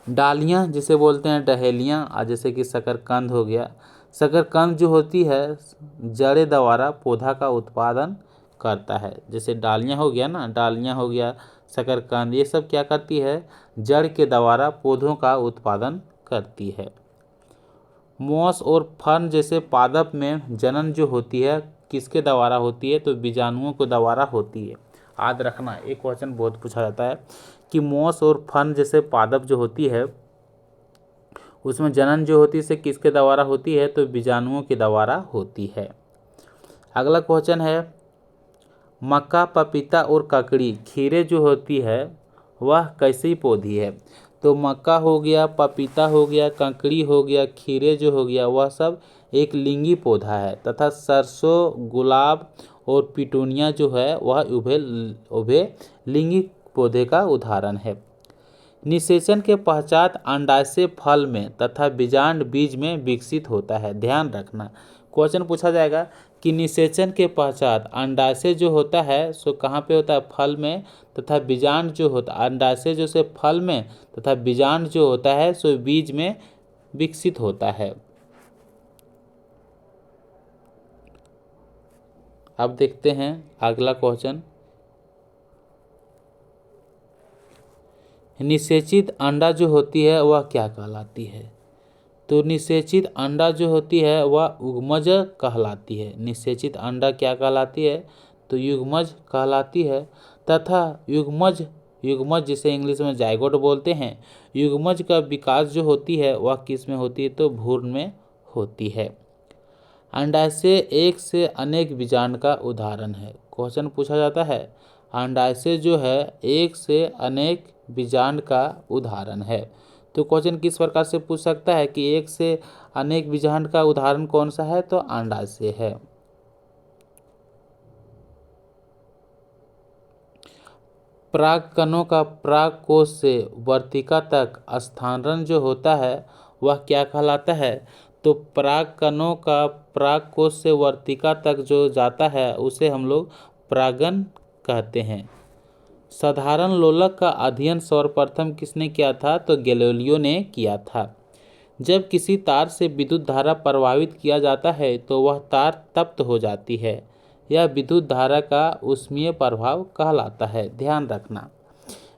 डालियाँ जिसे बोलते हैं डहेलियाँ, और जैसे कि शकरकंद हो गया, शकरकंद जो होती है जड़े द्वारा पौधा का उत्पादन करता है। जैसे डालियाँ हो गया ना, डालियाँ हो गया, शकरकंद, ये सब क्या करती है, जड़ के द्वारा पौधों का उत्पादन करती है। मोस और फर्न जैसे पादप में जनन जो होती है किसके द्वारा होती है, तो बीजाणुओं के द्वारा होती है। याद रखना, एक क्वेश्चन बहुत पूछा जाता है कि मोस और फर्न जैसे पादप जो होती है उसमें जनन जो होती है किसके द्वारा होती है, तो बीजाणुओं के द्वारा होती है। अगला क्वेश्चन है मक्का, पपीता और ककड़ी खीरे जो होती है वह कैसी पौधी है, तो मक्का हो गया, पपीता हो गया, ककड़ी हो गया, खीरे जो हो गया वह सब एक लिंगी पौधा है तथा सरसों, गुलाब और पिटूनिया जो है वह उभय लिंगी पौधे का उदाहरण है। निषेचन के पश्चात अंडाशय फल में तथा बीजांड बीज में विकसित होता है। ध्यान रखना, क्वेश्चन पूछा जाएगा कि निषेचन के पश्चात अंडाशय जो होता है सो कहाँ पे होता है, फल में, तथा बीजांड जो होता है अंडाशय जो से फल में तथा बीजांड जो होता है सो बीज में विकसित होता है। अब देखते हैं अगला क्वेश्चन। निषेचित अंडा जो होती है वह क्या कहलाती है? तो निषेचित अंडा जो होती है वह युग्मज कहलाती है। निषेचित अंडा क्या कहलाती है? तो युग्मज कहलाती है। तथा युग्मज युग्मज जिसे इंग्लिश में जाइगोट बोलते हैं, युग्मज का विकास जो होती है वह किस में होती है? तो भ्रूण में होती है। अंडाशय एक से अनेक बीजांड का उदाहरण है। क्वेश्चन पूछा जाता है, अंडाशय जो है एक से अनेक बीजांड का उदाहरण है। तो क्वेश्चन किस प्रकार से पूछ सकता है कि एक से अनेक बीजांड का उदाहरण कौन सा है? तो अंडाशय है। परागकणों का परागकोश से वर्तिका तक स्थानांतरण जो होता है वह क्या कहलाता है? तो परागकणों का परागकोश से वर्तिका तक जो जाता है उसे हम लोग परागन कहते हैं। साधारण लोलक का अध्ययन सर्वप्रथम किसने किया था? तो गैलीलियो ने किया था। जब किसी तार से विद्युत धारा प्रवाहित किया जाता है तो वह तार तप्त हो जाती है। यह विद्युत धारा का ऊष्मीय प्रभाव कहलाता है। ध्यान रखना,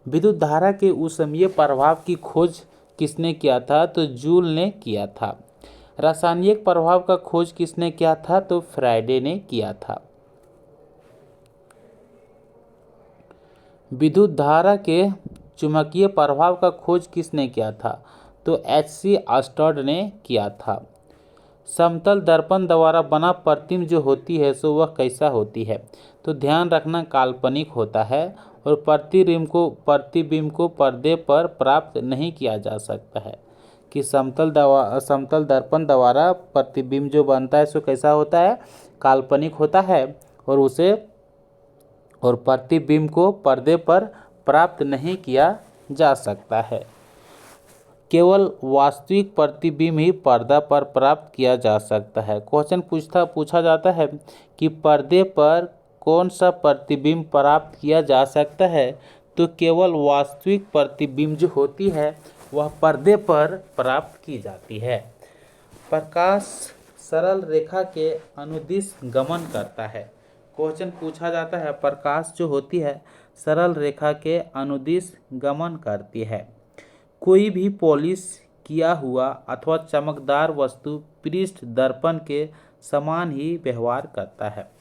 विद्युत धारा के ऊष्मीय प्रभाव की खोज किसने किया था? तो जूल ने किया था। रासायनिक प्रभाव का खोज किसने किया था? तो फ्राइडे ने किया था। विद्युत धारा के चुंबकीय प्रभाव का खोज किसने किया था? तो H.C. ऑर्स्टेड ने किया था। समतल दर्पण द्वारा बना प्रतिबिंब जो होती है सो वह कैसा होती है? तो ध्यान रखना, काल्पनिक होता है और प्रतिबिंब को पर्दे पर प्राप्त नहीं किया जा सकता है। कि समतल दर्पण द्वारा प्रतिबिंब जो बनता है सो कैसा होता है? काल्पनिक होता है और प्रतिबिंब को पर्दे पर प्राप्त नहीं किया जा सकता है। केवल वास्तविक प्रतिबिंब ही पर्दा पर प्राप्त किया जा सकता है। क्वेश्चन पूछा जाता है कि पर्दे पर कौन सा प्रतिबिंब प्राप्त किया जा सकता है? तो केवल वास्तविक प्रतिबिंब जो होती है वह पर्दे पर प्राप्त की जाती है। प्रकाश सरल रेखा के अनुदिश गमन करता है। क्वेश्चन पूछा जाता है, प्रकाश जो होती है सरल रेखा के अनुदिश गमन करती है। कोई भी पॉलिश किया हुआ अथवा चमकदार वस्तु पृष्ठ दर्पण के समान ही व्यवहार करता है।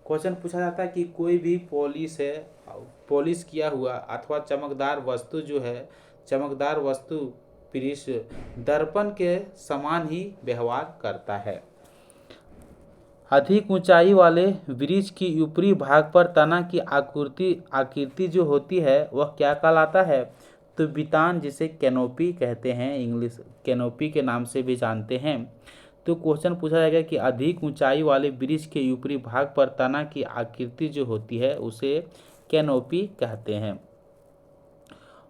क्वेश्चन पूछा जाता है कि कोई भी पॉलिश किया हुआ अथवा चमकदार वस्तु पृष्ठ दर्पण के समान ही व्यवहार करता है। अधिक ऊंचाई वाले वृक्ष की ऊपरी भाग पर तना की आकृति जो होती है वह क्या कहलाता है? तो बितान, जिसे कैनोपी कहते हैं, इंग्लिश कैनोपी के नाम से भी जानते हैं। तो क्वेश्चन पूछा जाएगा कि अधिक ऊंचाई वाले वृक्ष के ऊपरी भाग पर तना की आकृति जो होती है उसे कैनोपी कहते हैं।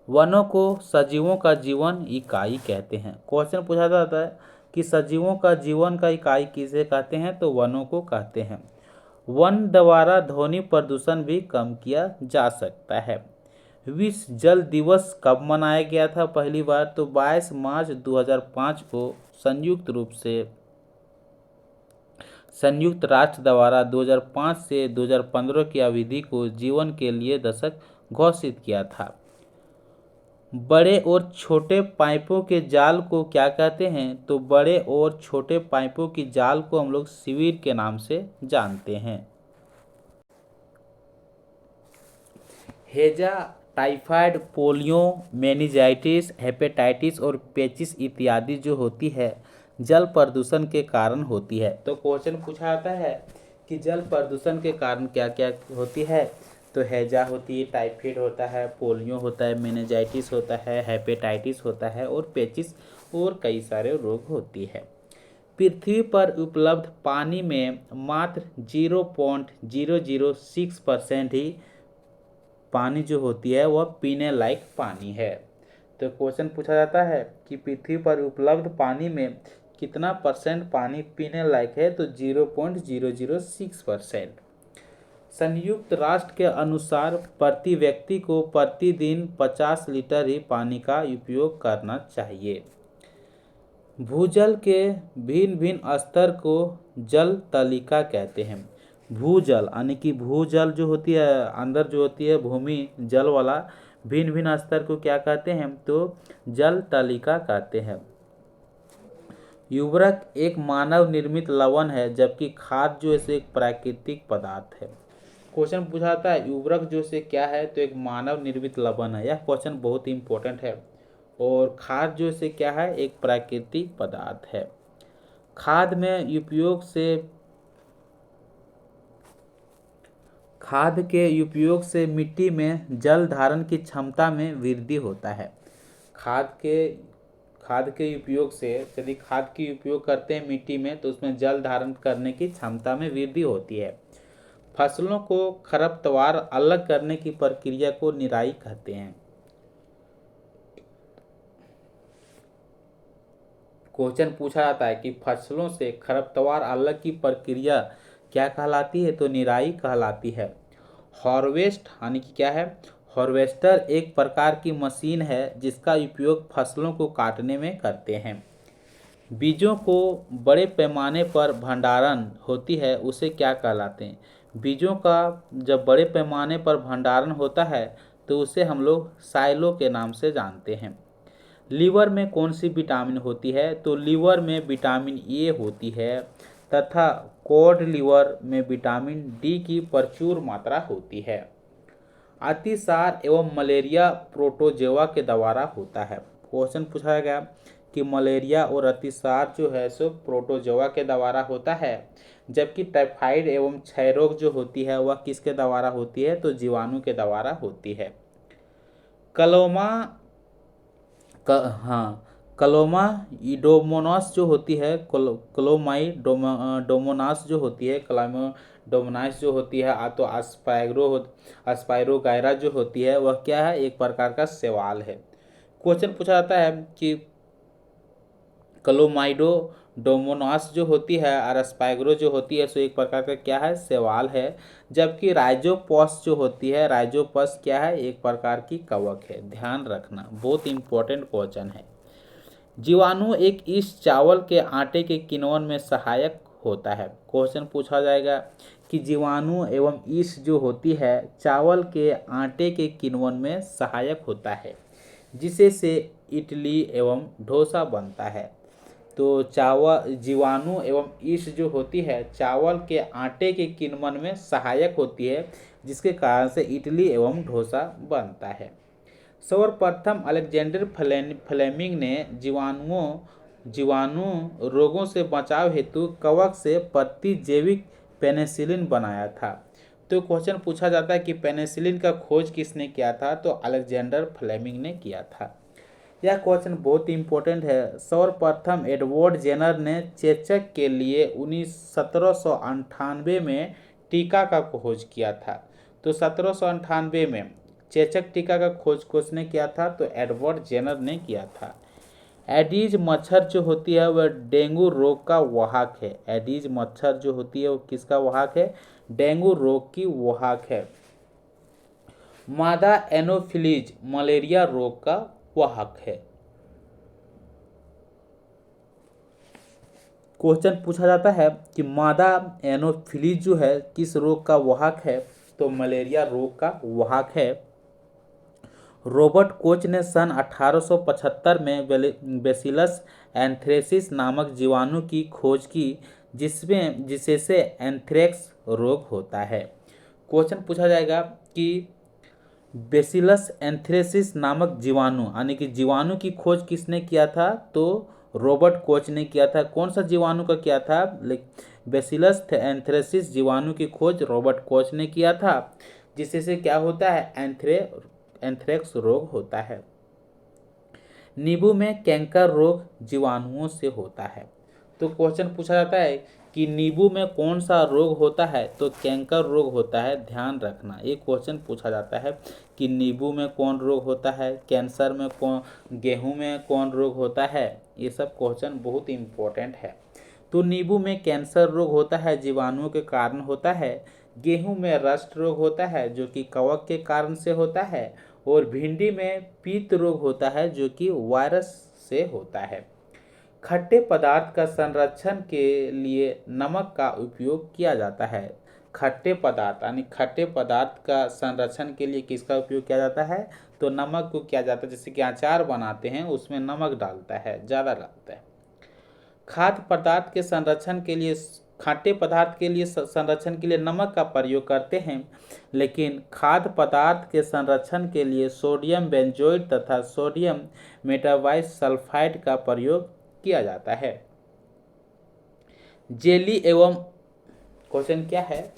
वनों को सजीवों का जीवन इकाई कहते हैं। क्वेश्चन पूछा जाता है कि सजीवों का जीवन का इकाई किसे कहते हैं? तो वनों को कहते हैं। वन द्वारा ध्वनि प्रदूषण भी कम किया जा सकता है। विश्व जल दिवस कब मनाया गया था पहली बार? तो 22 मार्च 2005 को संयुक्त राष्ट्र द्वारा 2005 से 2015 की अवधि को जीवन के लिए दशक घोषित किया था। बड़े और छोटे पाइपों के जाल को क्या कहते हैं? तो बड़े और छोटे पाइपों की जाल को हम लोग सीवीड के नाम से जानते हैं। हैजा, टाइफाइड, पोलियो, मेनिंजाइटिस, हेपेटाइटिस और पेचिस इत्यादि जो होती है जल प्रदूषण के कारण होती है। तो क्वेश्चन पूछा जाता है कि जल प्रदूषण के कारण क्या क्या होती है? तो हैजा होती है, टाइफाइड होता है, पोलियो होता है, मेनिंजाइटिस होता है, हेपेटाइटिस होता है और पेचिस और कई सारे रोग होती है। पृथ्वी पर उपलब्ध पानी में मात्र 0.006% ही पानी जो होती है वह पीने लायक पानी है। तो क्वेश्चन पूछा जाता है कि पृथ्वी पर उपलब्ध पानी में कितना परसेंट पानी पीने लायक है? तो 0.006%। संयुक्त राष्ट्र के अनुसार प्रति व्यक्ति को प्रतिदिन 50 लीटर ही पानी का उपयोग करना चाहिए। भूजल के भिन्न भिन्न स्तर को जल तलिका कहते हैं। भूजल यानी कि भूजल जो होती है अंदर जो होती है भूमि जल वाला भिन्न भिन्न स्तर को क्या कहते हैं, तो जल तलिका कहते हैं। उर्वरक एक मानव निर्मित लवण है, जबकि खाद जो है सो एक प्राकृतिक पदार्थ है। क्वेश्चन पूछाता है उर्वरक जो से क्या है, तो एक मानव निर्मित लवण है। यह क्वेश्चन बहुत ही इंपॉर्टेंट है। और खाद जो से क्या है, एक प्राकृतिक पदार्थ है। खाद के उपयोग से मिट्टी में जल धारण की क्षमता में वृद्धि होता है। खाद के उपयोग से, यदि खाद की उपयोग करते हैं मिट्टी में, तो उसमें जल धारण करने की क्षमता में वृद्धि होती है। फसलों को खरपतवार अलग करने की प्रक्रिया को निराई कहते हैं। क्वेश्चन पूछा जाता है कि फसलों से खरपतवार अलग की प्रक्रिया क्या कहलाती है, तो निराई कहलाती है। हार्वेस्ट यानी कि क्या है, हार्वेस्टर एक प्रकार की मशीन है जिसका उपयोग फसलों को काटने में करते हैं। बीजों को बड़े पैमाने पर भंडारण होती है उसे क्या कहलाते हैं। बीजों का जब बड़े पैमाने पर भंडारण होता है तो उसे हम लोग साइलो के नाम से जानते हैं। लीवर में कौन सी विटामिन होती है, तो लीवर में विटामिन ए होती है तथा कॉड लिवर में विटामिन डी की प्रचुर मात्रा होती है। अतिसार एवं मलेरिया प्रोटोजोआ के द्वारा होता है। क्वेश्चन पूछा गया कि मलेरिया और अतिसार जो है सो प्रोटोजोआ के द्वारा होता है, जबकि टाइफाइड एवं क्षय रोग जो होती है वह किसके द्वारा होती है, तो जीवाणु के द्वारा होती है। क्लोमाइडोमोनास जो होती है, क्लोमाइडोमोनास जो होती है, क्लाइमोडोमोनास जो होती है, तो अस्पायरोगायरा जो होती है वह क्या है, एक प्रकार का शैवाल है। क्वेश्चन पूछा जाता है कि क्लोमाइडोमोनास जो होती है और अस्पायरो जो होती है सो एक प्रकार का क्या है, शैवाल है। जबकि राइजोपस जो होती है, राइजोपस क्या है, एक प्रकार की कवक है। ध्यान रखना, बहुत इंपॉर्टेंट क्वेश्चन है। जीवाणु एक इस चावल के आटे के किण्वन में सहायक होता है। क्वेश्चन पूछा जाएगा कि जीवाणु एवं ईस्ट जो होती है चावल के आटे के किण्वन में सहायक होता है, जिसे से इडली एवं डोसा बनता है। तो जीवाणु एवं ईस्ट जो होती है चावल के आटे के किण्वन में सहायक होती है, जिसके कारण से इडली एवं डोसा बनता है। सर्वप्रथम अलेक्जेंडर फ्लेमिंग ने जीवाणु रोगों से बचाव हेतु कवक से प्रतिजैविक पेनिसिलिन बनाया था। तो क्वेश्चन पूछा जाता है कि पेनिसिलिन का खोज किसने किया था, तो अलेक्जेंडर फ्लेमिंग ने किया था। यह क्वेश्चन बहुत इंपॉर्टेंट है। सर्वप्रथम एडवर्ड जेनर ने चेचक के लिए 1798 में टीका का खोज किया था। तो 1798 में चेचक टीका का खोज किसने किया था, तो एडवर्ड जेनर ने किया था। एडीज मच्छर जो होती है वह डेंगू रोग का वाहक है। एडीज मच्छर जो होती है वो किसका वाहक है, डेंगू रोग की वाहक है। मादा एनोफिलीज मलेरिया रोग का वाहक है। क्वेश्चन पूछा जाता है कि मादा एनोफिलीज जो है किस रोग का वाहक है, तो मलेरिया रोग का वाहक है। रॉबर्ट कोच ने सन 1875 में बेसिलस एंथ्रेसिस नामक जीवाणु की खोज की, जिससे एंथ्रेक्स रोग होता है। क्वेश्चन पूछा जाएगा कि बेसिलस एंथ्रेसिस नामक जीवाणु यानी कि जीवाणु की खोज किसने किया था, तो रॉबर्ट कोच ने किया था। कौन सा जीवाणु का किया था, बेसिलस एंथ्रेसिस जीवाणु की खोज रॉबर्ट कोच ने किया था, जिससे क्या होता है, एंथ्रेक्स रोग होता है। नींबू में कैंकर रोग जीवाणुओं से होता है। तो क्वेश्चन पूछा जाता है कि नींबू में कौन सा रोग होता है, तो कैंकर रोग होता है। ध्यान रखना, ये क्वेश्चन पूछा जाता है कि नींबू में कौन रोग होता है, कैंसर में कौन, गेहूं में कौन रोग होता है। ये सब क्वेश्चन बहुत इंपॉर्टेंट है। तो नींबू में कैंसर रोग होता है, जीवाणुओं के कारण होता है। गेहूं में रस्ट रोग होता है जो कि कवक के कारण से होता है। और भिंडी में पीत रोग होता है जो कि वायरस से होता है। खट्टे पदार्थ का संरक्षण के लिए नमक का उपयोग किया जाता है। खट्टे पदार्थ यानी खट्टे पदार्थ का संरक्षण के लिए किसका उपयोग किया जाता है? तो नमक को किया जाता है। जैसे कि अचार बनाते हैं उसमें नमक डालता है, ज़्यादा डालता है। खाद्य पदार्थ के संरक्षण के लिए, खट्टे पदार्थ के लिए संरक्षण के लिए नमक का प्रयोग करते हैं, लेकिन खाद्य पदार्थ के संरक्षण के लिए सोडियम बेंजोइड तथा सोडियम मेटाबाइसल्फाइड का प्रयोग किया जाता है। जेली एवं, क्वेश्चन क्या है?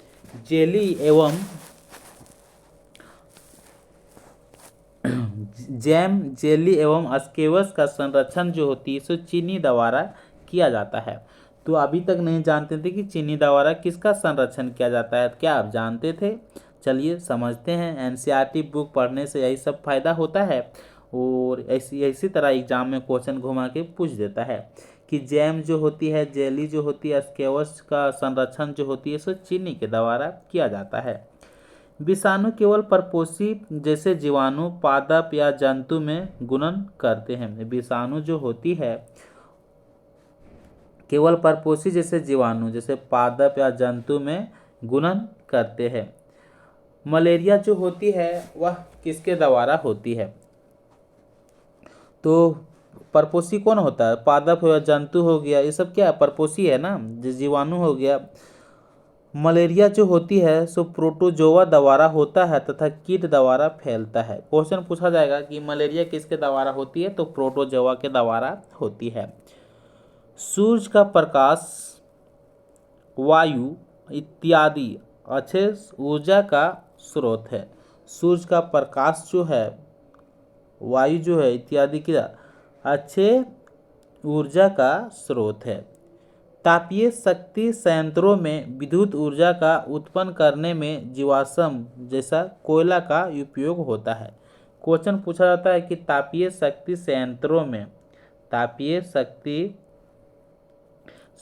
जेली एवं जैम, जेली एवं स्क्वैश का संरक्षण जो होती है सो चीनी द्वारा किया जाता है। तो अभी तक नहीं जानते थे कि चीनी द्वारा किसका संरक्षण किया जाता है, क्या आप जानते थे? चलिए समझते हैं। एनसीईआरटी बुक पढ़ने से यही सब फायदा होता है और इसी तरह एग्जाम में क्वेश्चन घुमा के पूछ देता है कि जैम जो होती है, जेली जो होती है, स्क्वैश का संरक्षण जो होती है सो चीनी के द्वारा किया जाता है। विषाणु केवल परपोषी जैसे जीवाणु, पादप या जंतु में गुणन करते हैं। विषाणु जो होती है केवल परपोषी जैसे जीवाणु जैसे पादप या जंतु में गुणन करते हैं। मलेरिया जो होती है वह किसके द्वारा होती है? तो परपोषी कौन होता है? पादप या जंतु हो गया, ये सब क्या है? परपोषी है ना, जीवाणु हो गया। मलेरिया जो होती है सो प्रोटोजोआ द्वारा होता है तथा कीट द्वारा फैलता है। क्वेश्चन पूछा जाएगा कि मलेरिया किसके द्वारा होती है? तो प्रोटोजोआ के द्वारा होती है। सूर्य का प्रकाश, वायु इत्यादि अच्छे ऊर्जा का स्रोत है। सूर्य का प्रकाश जो है, वायु जो है इत्यादि की अच्छे ऊर्जा का स्रोत है। तापीय शक्ति संयंत्रों में विद्युत ऊर्जा का उत्पन्न करने में जीवाश्म जैसा कोयला का उपयोग होता है। क्वेश्चन पूछा जाता है कि तापीय शक्ति संयंत्रों में, तापीय शक्ति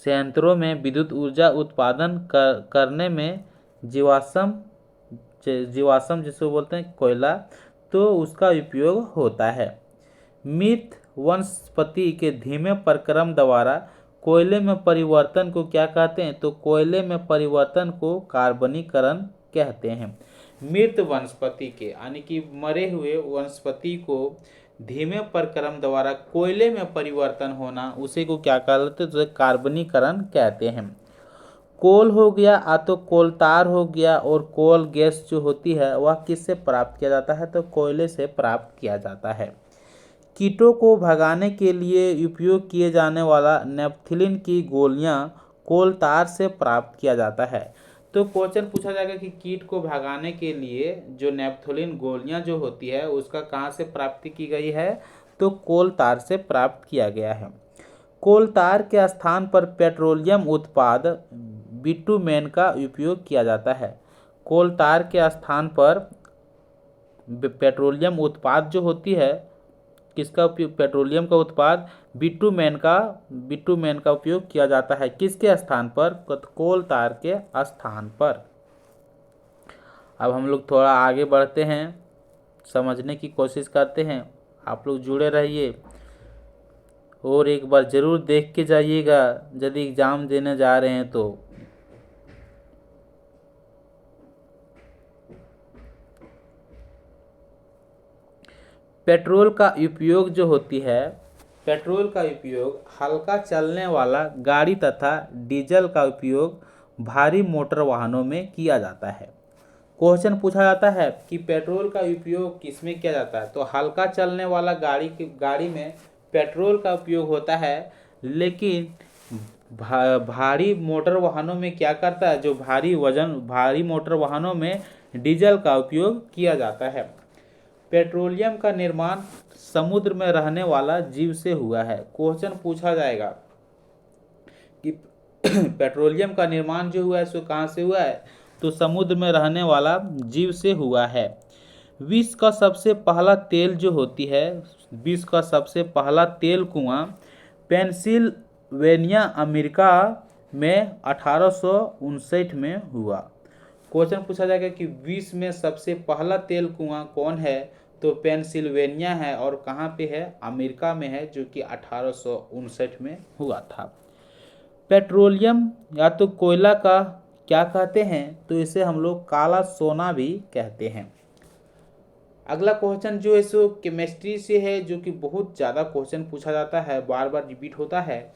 संयंत्रों में विद्युत ऊर्जा उत्पादन करने में जीवाश्म जिसको बोलते हैं कोयला, तो उसका उपयोग होता है। मृत वनस्पति के धीमे प्रक्रम द्वारा कोयले में परिवर्तन को क्या कहते हैं? तो कोयले में परिवर्तन को कार्बनीकरण कहते हैं। मृत वनस्पति के यानी कि मरे हुए वनस्पति को धीमे प्रक्रम द्वारा कोयले में परिवर्तन होना, उसी को क्या कहते हैं? तो कार्बनीकरण कहते हैं। कोल हो गया तो कोलतार हो गया, और कोल गैस जो होती है वह किससे प्राप्त किया जाता है? तो कोयले से प्राप्त किया जाता है। कीटों को भगाने के लिए उपयोग किए जाने वाला नेपथिलीन की गोलियां कोलतार से प्राप्त किया जाता है। तो क्वेश्चन पूछा जाएगा कि कीट को भगाने के लिए जो नेपथिलीन गोलियां जो होती है उसका कहाँ से प्राप्ति की गई है? तो कोलतार से प्राप्त किया गया है। कोलतार के स्थान पर पेट्रोलियम उत्पाद बिटुमेन का उपयोग किया जाता है। कोलतार के स्थान पर पेट्रोलियम उत्पाद जो होती है, किसका उपयोग? पेट्रोलियम का उत्पाद बिटुमेन का उपयोग किया जाता है। किसके स्थान पर? कोलतार के स्थान पर। अब हम लोग थोड़ा आगे बढ़ते हैं, समझने की कोशिश करते हैं। आप लोग जुड़े रहिए और एक बार जरूर देख के जाइएगा यदि एग्जाम देने जा रहे हैं तो। पेट्रोल का उपयोग जो होती है, पेट्रोल का उपयोग हल्का चलने वाला गाड़ी तथा डीजल का उपयोग भारी मोटर वाहनों में किया जाता है। क्वेश्चन पूछा जाता है कि पेट्रोल का उपयोग किस में किया जाता है? तो हल्का चलने वाला गाड़ी में पेट्रोल का उपयोग होता है, लेकिन भारी मोटर वाहनों में क्या करता है? जो भारी मोटर वाहनों में डीजल का उपयोग किया जाता है। पेट्रोलियम का निर्माण समुद्र में रहने वाला जीव से हुआ है। क्वेश्चन पूछा जाएगा कि पेट्रोलियम का निर्माण जो हुआ है सो कहाँ से हुआ है? तो समुद्र में रहने वाला जीव से हुआ है। विश्व का सबसे पहला तेल जो होती है, विश्व का सबसे पहला तेल कुआं पेंसिल्वेनिया अमेरिका में 1859 में हुआ। क्वेश्चन पूछा जाएगा कि विश्व में सबसे पहला तेल कुआं कौन है? तो पेंसिल्वेनिया है, और कहाँ पे है? अमेरिका में है, जो कि 1859 में हुआ था। पेट्रोलियम या तो कोयला का क्या कहते हैं, तो इसे हम लोग काला सोना भी कहते हैं। अगला क्वेश्चन जो है सो केमिस्ट्री से है, जो कि बहुत ज़्यादा क्वेश्चन पूछा जाता है, बार बार रिपीट होता है।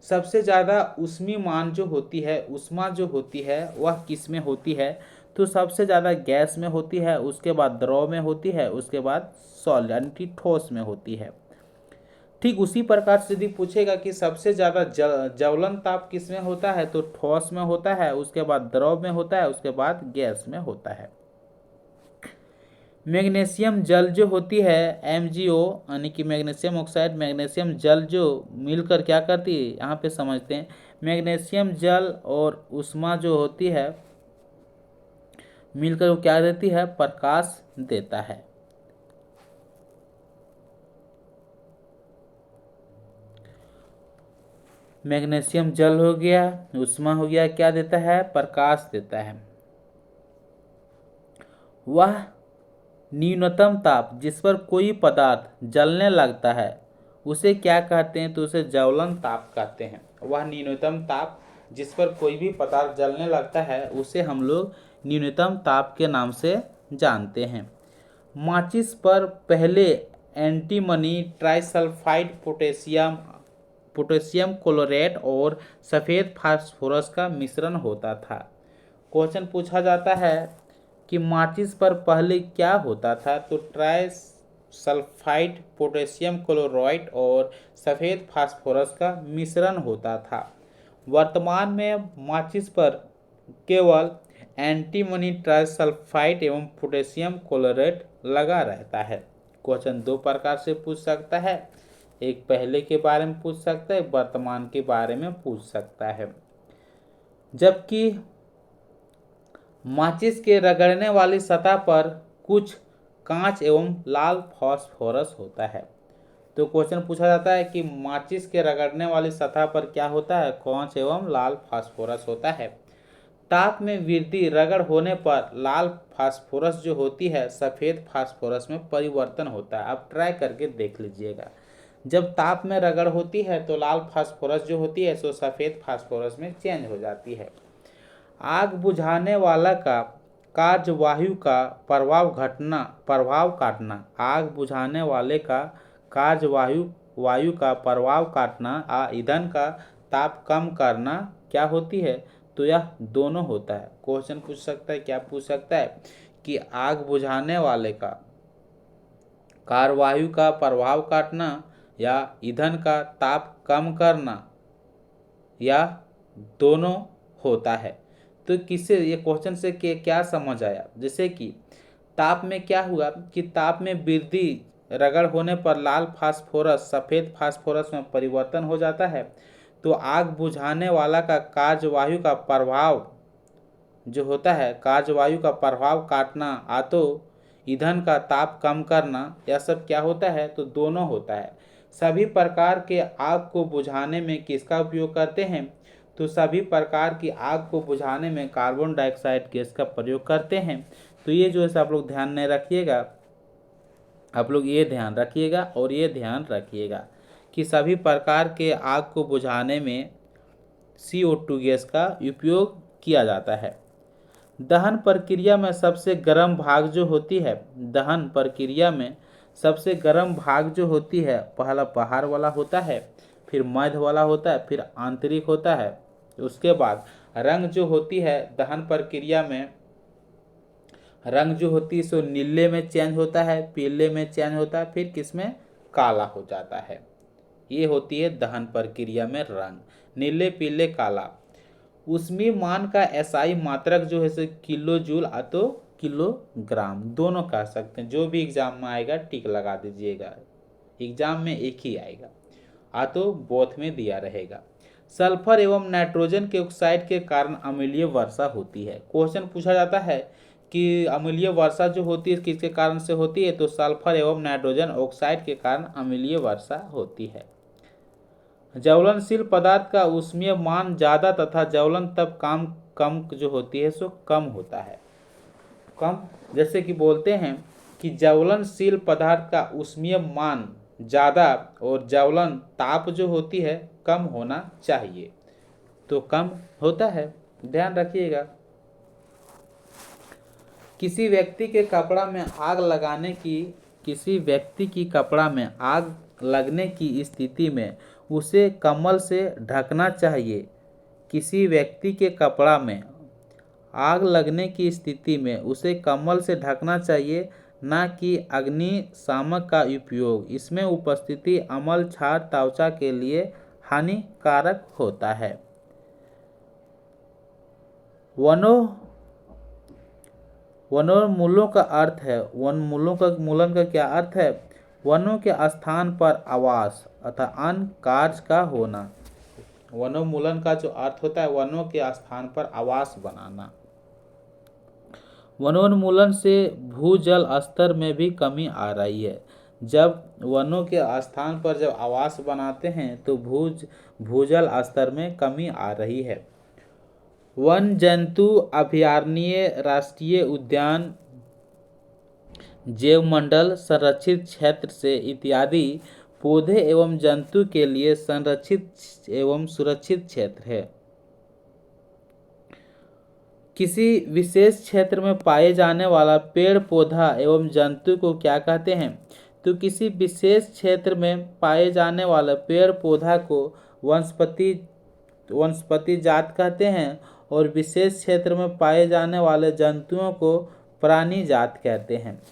सबसे ज़्यादा ऊष्मीय मान जो होती है, ऊष्मा जो होती है वह किस में होती है, तो सबसे ज़्यादा गैस में होती है, उसके बाद द्रव में होती है, उसके बाद सॉलिड यानी ठोस में होती है। ठीक उसी प्रकार से यदि पूछेगा कि सबसे ज़्यादा ज्वलन ताप किस में होता है, तो ठोस में होता है, उसके बाद द्रव में होता है, उसके बाद गैस में होता है। मैग्नीशियम जल जो होती है MgO यानी कि मैग्नीशियम ऑक्साइड, मैग्नीशियम जल जो मिलकर क्या करती है, यहाँ पे समझते हैं। मैग्नीशियम जल और ऊष्मा जो होती है मिलकर वो क्या देती है, प्रकाश देता है। मैग्नीशियम जल हो गया, ऊष्मा हो गया, क्या देता है, प्रकाश देता है। वह न्यूनतम ताप जिस पर कोई पदार्थ जलने लगता है उसे क्या कहते हैं, तो उसे ज्वलन ताप कहते हैं। वह न्यूनतम ताप जिस पर कोई भी पदार्थ जलने लगता है उसे हम लोग न्यूनतम ताप के नाम से जानते हैं। माचिस पर पहले एंटीमनी ट्राइसल्फाइड पोटेशियम क्लोरेट और सफ़ेद फास्फोरस का मिश्रण होता था। क्वेश्चन पूछा जाता है कि माचिस पर पहले क्या होता था, तो ट्राइसल्फाइड पोटेशियम क्लोराइड और सफ़ेद फास्फोरस का मिश्रण होता था। वर्तमान में माचिस पर केवल एंटीमनी ट्राइसल्फाइड एवं पोटेशियम क्लोराइड लगा रहता है। क्वेश्चन दो प्रकार से पूछ सकता है, एक पहले के बारे में पूछ सकता है, एक वर्तमान के बारे में पूछ सकता है। जबकि माचिस के रगड़ने वाली सतह पर कुछ कांच एवं लाल फास्फोरस होता है। तो क्वेश्चन पूछा जाता है कि माचिस के रगड़ने वाली सतह पर क्या होता है, कांच एवं लाल फास्फोरस होता है। ताप में वृद्धि रगड़ होने पर लाल फास्फोरस जो होती है सफ़ेद फास्फोरस में परिवर्तन होता है। आप ट्राई करके देख लीजिएगा। जब ताप में रगड़ होती है तो लाल फास्फोरस जो होती है सो सफ़ेद फास्फोरस में चेंज हो जाती है। आग बुझाने वाला का कार्य वायु का प्रभाव काटना। आग बुझाने वाले का कार्य वायु का प्रभाव काटना ईंधन का ताप कम करना क्या होती है, तो यह दोनों होता है। क्वेश्चन पूछ सकता है, क्या पूछ सकता है कि आग बुझाने वाले का कार्य वायु का प्रभाव काटना या ईंधन का ताप कम करना, या दोनों होता है। तो किससे ये क्वेश्चन से क्या समझ आया, जैसे कि ताप में क्या हुआ कि ताप में वृद्धि रगड़ होने पर लाल फास्फोरस सफ़ेद फास्फोरस में परिवर्तन हो जाता है। तो आग बुझाने वाला का कार्य वायु का प्रभाव जो होता है, कार्य वायु का प्रभाव काटना तो ईंधन का ताप कम करना, यह सब क्या होता है, तो दोनों होता है। सभी प्रकार के आग को बुझाने में किसका उपयोग करते हैं, तो सभी प्रकार की आग को बुझाने में कार्बन डाइऑक्साइड गैस का प्रयोग करते हैं। तो ये जो है आप लोग ध्यान नहीं रखिएगा, आप लोग ये ध्यान रखिएगा और ये ध्यान रखिएगा कि सभी प्रकार के आग को बुझाने में CO2 गैस का उपयोग किया जाता है। दहन प्रक्रिया में सबसे गर्म भाग जो होती है, दहन प्रक्रिया में सबसे गर्म भाग जो होती है, पहला बाहर वाला होता है, फिर मध्य वाला होता है, फिर आंतरिक होता है। उसके बाद रंग जो होती है दहन प्रक्रिया में, रंग जो होती है सो नीले में चेंज होता है, पीले में चेंज होता है, फिर किसमें काला हो जाता है। ये होती है दहन प्रक्रिया में रंग, नीले पीले काला। ऊष्मीय मान का SI मात्रक जो है सो किलो जूल तो किलोग्राम दोनों कह सकते हैं। जो भी एग्जाम में आएगा टिक लगा दीजिएगा, एग्जाम में एक ही आएगा तो बोथ में दिया रहेगा। सल्फर एवं नाइट्रोजन के ऑक्साइड के कारण अम्लीय वर्षा होती है। क्वेश्चन पूछा जाता है कि अम्लीय वर्षा जो होती है किसके कारण से होती है, तो सल्फर एवं नाइट्रोजन ऑक्साइड के कारण अम्लीय वर्षा होती है। ज्वलनशील पदार्थ का ऊष्मीय मान ज़्यादा तथा ज्वलन तब कम जो होती है सो कम होता है। कम जैसे कि बोलते हैं कि ज्वलनशील पदार्थ का ऊष्मीय मान ज़्यादा और ज्वलन ताप जो होती है कम होना चाहिए, तो कम होता है। ध्यान रखिएगा। किसी व्यक्ति के कपड़ा में आग लगाने की किसी व्यक्ति की कपड़ा में आग लगने की स्थिति में उसे कंबल से ढकना चाहिए। किसी व्यक्ति के कपड़ा में आग लगने की स्थिति में उसे कंबल से ढकना चाहिए, ना कि अग्निशामक का उपयोग। इसमें उपस्थिति अम्ल क्षार त्वचा के लिए हानिकारक होता है। वनोन्मूलन का अर्थ है, वनोन्मूलन का क्या अर्थ है? वनों के स्थान पर आवास अतः अन्य कार्य का होना। वनोन्मूलन का जो अर्थ होता है वनों के स्थान पर आवास बनाना। वनोन्मूलन से भूजल स्तर में भी कमी आ रही है। जब वनों के स्थान पर जब आवास बनाते हैं तो भूजल स्तर में कमी आ रही है। वन जंतु अभयारण्य, राष्ट्रीय उद्यान, जैवमंडल, संरक्षित क्षेत्र से इत्यादि पौधे एवं जंतु के लिए संरक्षित एवं सुरक्षित क्षेत्र है। किसी विशेष क्षेत्र में पाए जाने वाला पेड़ पौधा एवं जंतु को क्या कहते हैं? तो किसी विशेष क्षेत्र में पाए जाने वाला पेड़ पौधा को वनस्पति जात कहते हैं और विशेष क्षेत्र में पाए जाने वाले जंतुओं को प्राणी जात कहते हैं।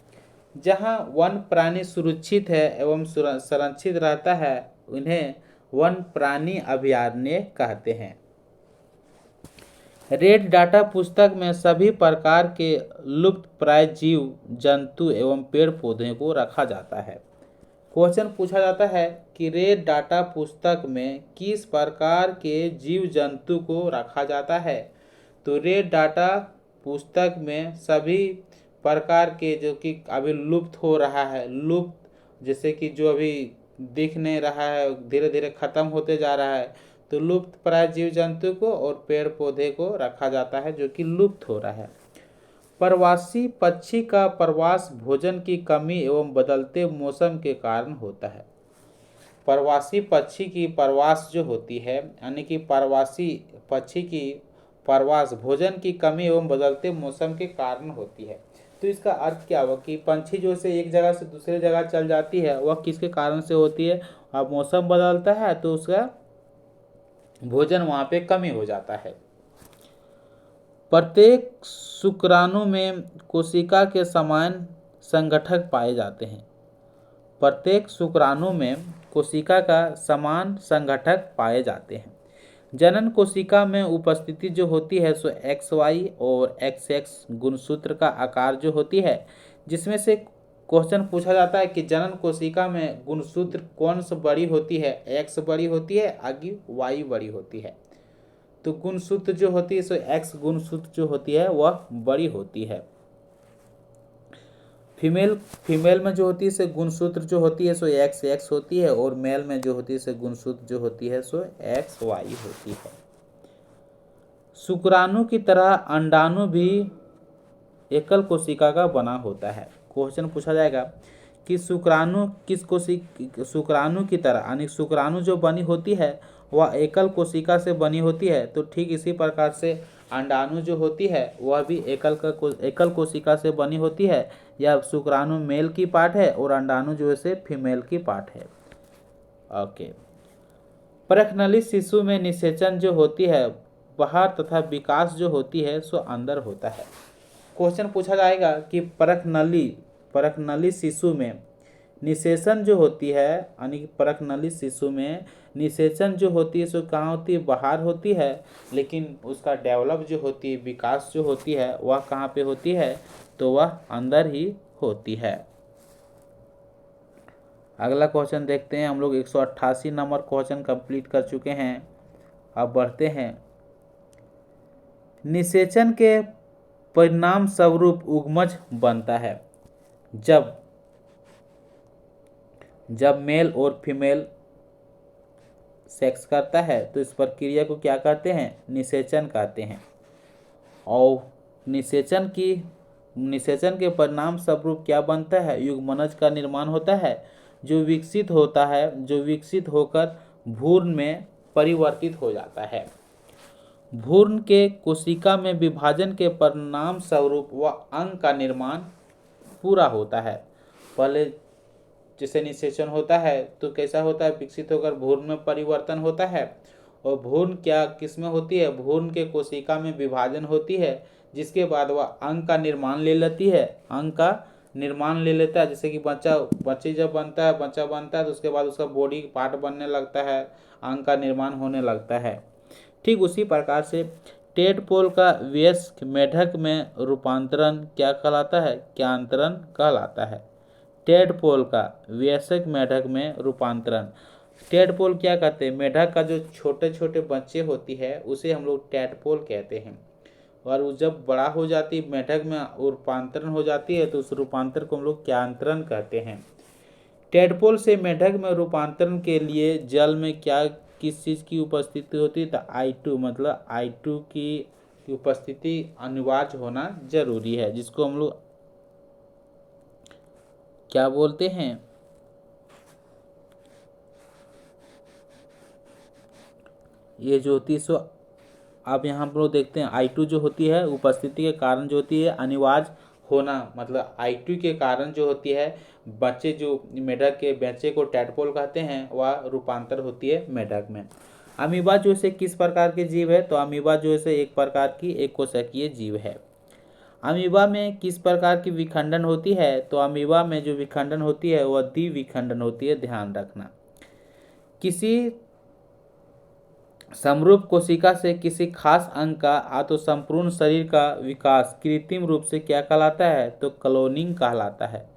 जहाँ वन प्राणी सुरक्षित है एवं संरक्षित रहता है उन्हें वन प्राणी अभयारण्य कहते हैं। रेड डाटा पुस्तक में सभी प्रकार के लुप्त प्राय जीव जंतु एवं पेड़ पौधे को रखा जाता है। क्वेश्चन पूछा जाता है कि रेड डाटा पुस्तक में किस प्रकार के जीव जंतु को रखा जाता है? तो रेड डाटा पुस्तक में सभी प्रकार के जो कि अभी लुप्त हो रहा है, लुप्त जैसे कि जो अभी दिख नहीं रहा है, धीरे धीरे खत्म होते जा रहा है, तो लुप्त प्राय जीव जंतु को और पेड़ पौधे को रखा जाता है जो कि लुप्त हो रहा है। प्रवासी पक्षी का प्रवास भोजन की कमी एवं बदलते मौसम के कारण होता है। प्रवासी पक्षी की प्रवास जो होती है यानी कि प्रवासी पक्षी की प्रवास भोजन की कमी एवं बदलते मौसम के कारण होती है। तो इसका अर्थ क्या हुआ कि पंछी जो से एक जगह से दूसरे जगह चल जाती है वह किसके कारण से होती है? अब मौसम बदलता है तो उसका भोजन वहाँ पे कमी हो जाता है। प्रत्येक शुक्राणु में कोशिका के समान संगठक पाए जाते हैं। प्रत्येक शुक्राणु में कोशिका का समान संगठक पाए जाते हैं। जनन कोशिका में उपस्थिति जो होती है सो XY और XX गुणसूत्र का आकार जो होती है, जिसमें से क्वेश्चन पूछा जाता है कि जनन कोशिका में गुणसूत्र कौन सा बड़ी होती है? X बड़ी होती है आगे Y बड़ी होती है। तो गुणसूत्र जो होती है सो X गुणसूत्र जो होती है वह बड़ी होती है। फीमेल में जो होती है सो गुणसूत्र जो होती है सो XX होती है और मेल में जो होती है सो गुणसूत्र जो होती है सो XY होती है। शुक्राणु की तरह अंडाणु भी एकल कोशिका का बना होता है। क्वेश्चन पूछा जाएगा कि शुक्राणु शुक्राणु की तरह यानी शुक्राणु जो बनी होती है वह एकल कोशिका से बनी होती है। तो ठीक इसी प्रकार से अंडाणु जो होती है वह भी एकल कोशिका से बनी होती है। यह शुक्राणु मेल की पार्ट है और अंडाणु जो है फीमेल की पार्ट है। ओके। परखनली शिशु में निषेचन जो होती है बाहर तथा विकास जो होती है सो अंदर होता है। क्वेश्चन पूछा जाएगा कि परखनली शिशु में निषेचन जो होती है यानी परखनली शिशु में निषेचन जो होती है सो कहाँ होती है? बाहर होती है, लेकिन उसका डेवलप जो होती है विकास जो होती है वह कहाँ पे होती है? तो वह अंदर ही होती है। अगला क्वेश्चन देखते हैं। हम लोग 188 नंबर क्वेश्चन कंप्लीट कर चुके हैं। अब बढ़ते हैं। निषेचन के परिणाम स्वरूप उगमज बनता है। जब मेल और फीमेल सेक्स करता है तो इस प्रक्रिया को क्या कहते हैं? निषेचन कहते हैं। और निषेचन के परिणाम स्वरूप क्या बनता है? युग्मनज का निर्माण होता है जो विकसित होकर भ्रूण में परिवर्तित हो जाता है। भ्रूण के कोशिका में विभाजन के परिणाम स्वरूप वह अंग का निर्माण पूरा होता है। पहले जैसे निषेचन होता है तो कैसा होता है, विकसित होकर भ्रूण में परिवर्तन होता है, और भ्रूण क्या किसमें होती है, भ्रूण के कोशिका में विभाजन होती है, जिसके बाद वह अंग का निर्माण ले लेती है, अंग का निर्माण ले लेता है। जैसे कि बच्चे जब बनता है, बच्चा बनता है तो उसके बाद उसका बॉडी पार्ट बनने लगता है, अंग का निर्माण होने लगता है। ठीक उसी प्रकार से टेडपोल का वयस्क मेढक में रूपांतरण क्या कहलाता है, क्या अंतरण कहलाता है। टेडपोल का वयस्क मेढक में रूपांतरण, टेडपोल क्या कहते हैं, मेढक का जो छोटे छोटे बच्चे होती है उसे हम लोग टेडपोल कहते हैं, और वो जब बड़ा हो जाती मेढक में रूपांतरण हो जाती है तो उस रूपांतर को हम लोग क्या अंतरण कहते हैं। टेडपोल से मेढक में रूपांतरण के लिए जल में क्या किस चीज़ की उपस्थिति होती है, तो I2 मतलब I2 की उपस्थिति अनिवार्य होना जरूरी है, जिसको हम लोग क्या बोलते हैं, ये जो होती है सो अब यहाँ हम लोग देखते हैं I2 जो होती है उपस्थिति के कारण जो होती है अनिवार्य होना, मतलब I2 के कारण जो होती है बच्चे जो मेढक के बच्चे को टेडपोल कहते हैं वह रूपांतर होती है मेढक में। अमीबा जो से किस प्रकार के जीव है, तो अमीबा जो है एक प्रकार की एक कोशिकीय जीव है। अमीबा में किस प्रकार की विखंडन होती है, तो अमीबा में जो विखंडन होती है वह द्विविखंडन होती है, ध्यान रखना। किसी समरूप कोशिका से किसी खास अंग का तो संपूर्ण शरीर का विकास कृत्रिम रूप से क्या कहलाता है, तो क्लोनिंग कहलाता है।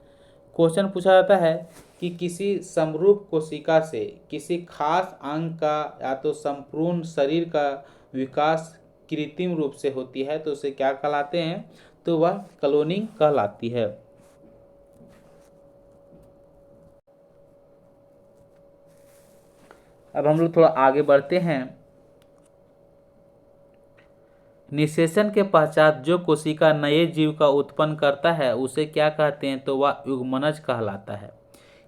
क्वेश्चन पूछा जाता है कि किसी समरूप कोशिका से किसी खास अंग का या तो संपूर्ण शरीर का विकास कृत्रिम रूप से होती है तो उसे क्या कहलाते हैं, तो वह क्लोनिंग कहलाती है। अब हम लोग थोड़ा आगे बढ़ते हैं। निषेचन के पश्चात जो कोशिका नए जीव का उत्पन्न करता है उसे क्या कहते हैं, तो वह युग्मनज कहलाता है।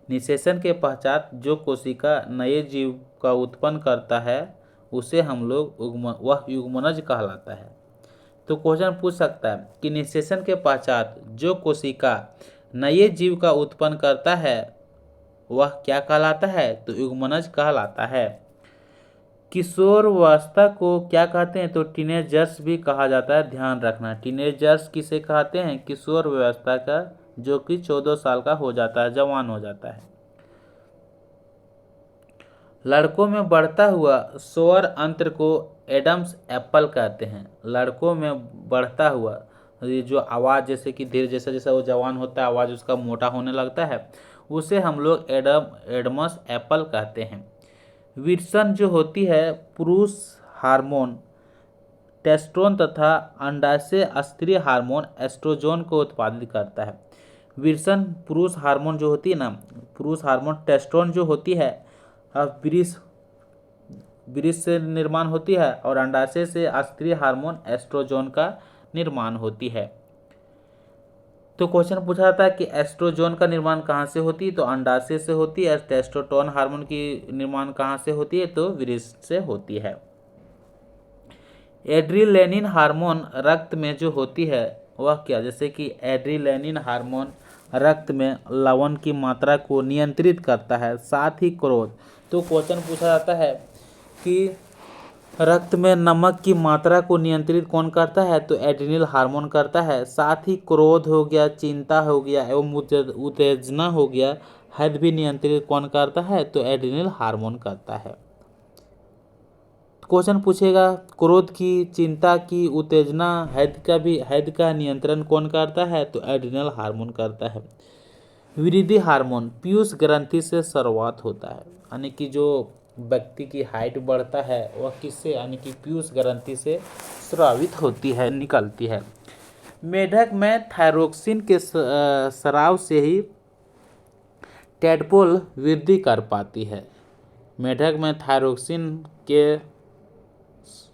निषेचन के पश्चात जो कोशिका नए जीव का उत्पन्न करता है उसे हम लोग वह युग्मनज कहलाता है। तो क्वेश्चन पूछ सकता है कि निषेचन के पश्चात जो कोशिका नए जीव का उत्पन्न करता है वह क्या कहलाता है, तो युग्मनज कहलाता है। किशोरावस्था को क्या कहते हैं, तो टीनेजर्स भी कहा जाता है, ध्यान रखना। टीनेजर्स किसे कहते हैं, किशोर व्यवस्था का, जो कि 14 साल का हो जाता है, जवान हो जाता है। लड़कों में बढ़ता हुआ स्वर अंतर को एडम्स एप्पल कहते हैं। लड़कों में बढ़ता हुआ ये जो आवाज़, जैसे कि धीरे जैसा जैसा वो जवान होता है आवाज़ उसका मोटा होने लगता है, उसे हम लोग एडमस एप्पल कहते हैं। विल्सन जो होती है पुरुष हार्मोन टेस्टोन तथा अंडाशय स्त्री हार्मोन एस्ट्रोजन को उत्पादित करता है। विल्सन पुरुष हार्मोन जो होती है ना, पुरुष हार्मोन टेस्टोन जो होती है वृष से निर्माण होती है, और अंडाशय से स्त्री हार्मोन एस्ट्रोजन का निर्माण होती है। तो क्वेश्चन पूछा जाता है कि एस्ट्रोजन का निर्माण कहाँ से होती है, तो अंडाशय से होती है। टेस्टोस्टेरोन हार्मोन की निर्माण कहाँ से होती है, तो वृष से होती है। एड्रीलेनिन हार्मोन रक्त में जो होती है वह क्या, जैसे कि एड्रीलेनिन हार्मोन रक्त में लवण की मात्रा को नियंत्रित करता है, साथ ही क्रोध। तो क्वेश्चन पूछा जाता है कि रक्त में नमक की मात्रा को नियंत्रित कौन करता है, तो एड्रिनल हार्मोन करता है। साथ ही क्रोध हो गया, चिंता हो गया एवं उत्तेजना हो गया, हैद भी नियंत्रित कौन करता है, तो एड्रिनल हार्मोन करता है। क्वेश्चन पूछेगा क्रोध की, चिंता की, उत्तेजना, हैद का नियंत्रण कौन करता है, तो एड्रिनल हार्मोन करता है। वृद्धि हार्मोन पीयूष ग्रंथि से शुरुआत होता है, यानी कि जो व्यक्ति की हाइट बढ़ता है वह किससे, यानी कि पीयूष ग्रंथि से स्रावित होती है, निकलती है। मेढक में थायरोक्सिन के स्राव से ही टेडपोल वृद्धि कर पाती है। मेढक में थायरोक्सिन के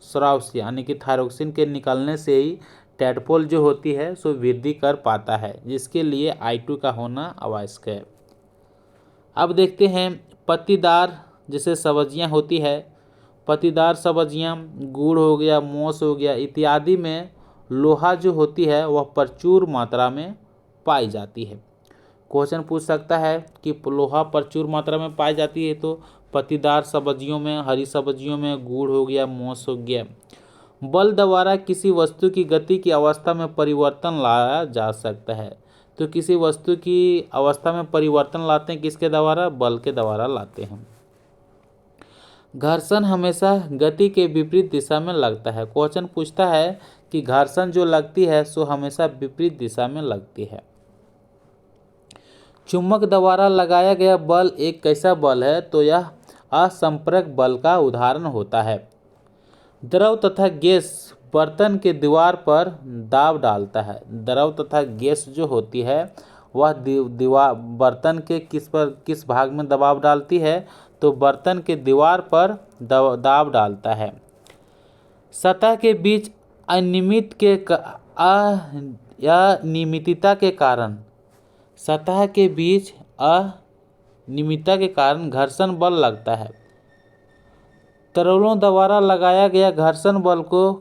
स्राव से, यानी कि थायरोक्सिन के निकलने से ही टेडपोल जो होती है सो वृद्धि कर पाता है, जिसके लिए I2 का होना आवश्यक है। अब देखते हैं पत्तीदार जैसे सब्जियां होती है पत्तीदार सब्जियां, गुड़ हो गया, मोस हो गया इत्यादि में लोहा जो होती है वह प्रचुर मात्रा में पाई जाती है। क्वेश्चन पूछ सकता है कि लोहा प्रचुर मात्रा में पाई जाती है, तो पत्तीदार सब्जियों में, हरी सब्जियों में, गुड़ हो गया, मोस हो गया। बल द्वारा किसी वस्तु की गति की अवस्था में परिवर्तन लाया जा सकता है, तो किसी वस्तु की अवस्था में परिवर्तन लाते हैं किसके द्वारा? बल के द्वारा लाते हैं। घर्षण हमेशा गति के विपरीत दिशा में लगता है। क्वेश्चन पूछता है कि घर्षण जो लगती है सो हमेशा विपरीत दिशा में लगती है। चुंबक द्वारा लगाया गया बल एक कैसा बल है? तो यह असंपर्क बल का उदाहरण होता है। द्रव तथा गैस बर्तन के दीवार पर दाब डालता है। द्रव तथा गैस जो होती है वह दीवार बर्तन के किस भाग में दबाव डालती है? तो बर्तन के दीवार पर दाब डालता है। सतह के बीच अनियमितता के कारण सतह के बीच अनियमितता के कारण घर्षण बल लगता है। तरलों द्वारा लगाया गया घर्षण बल को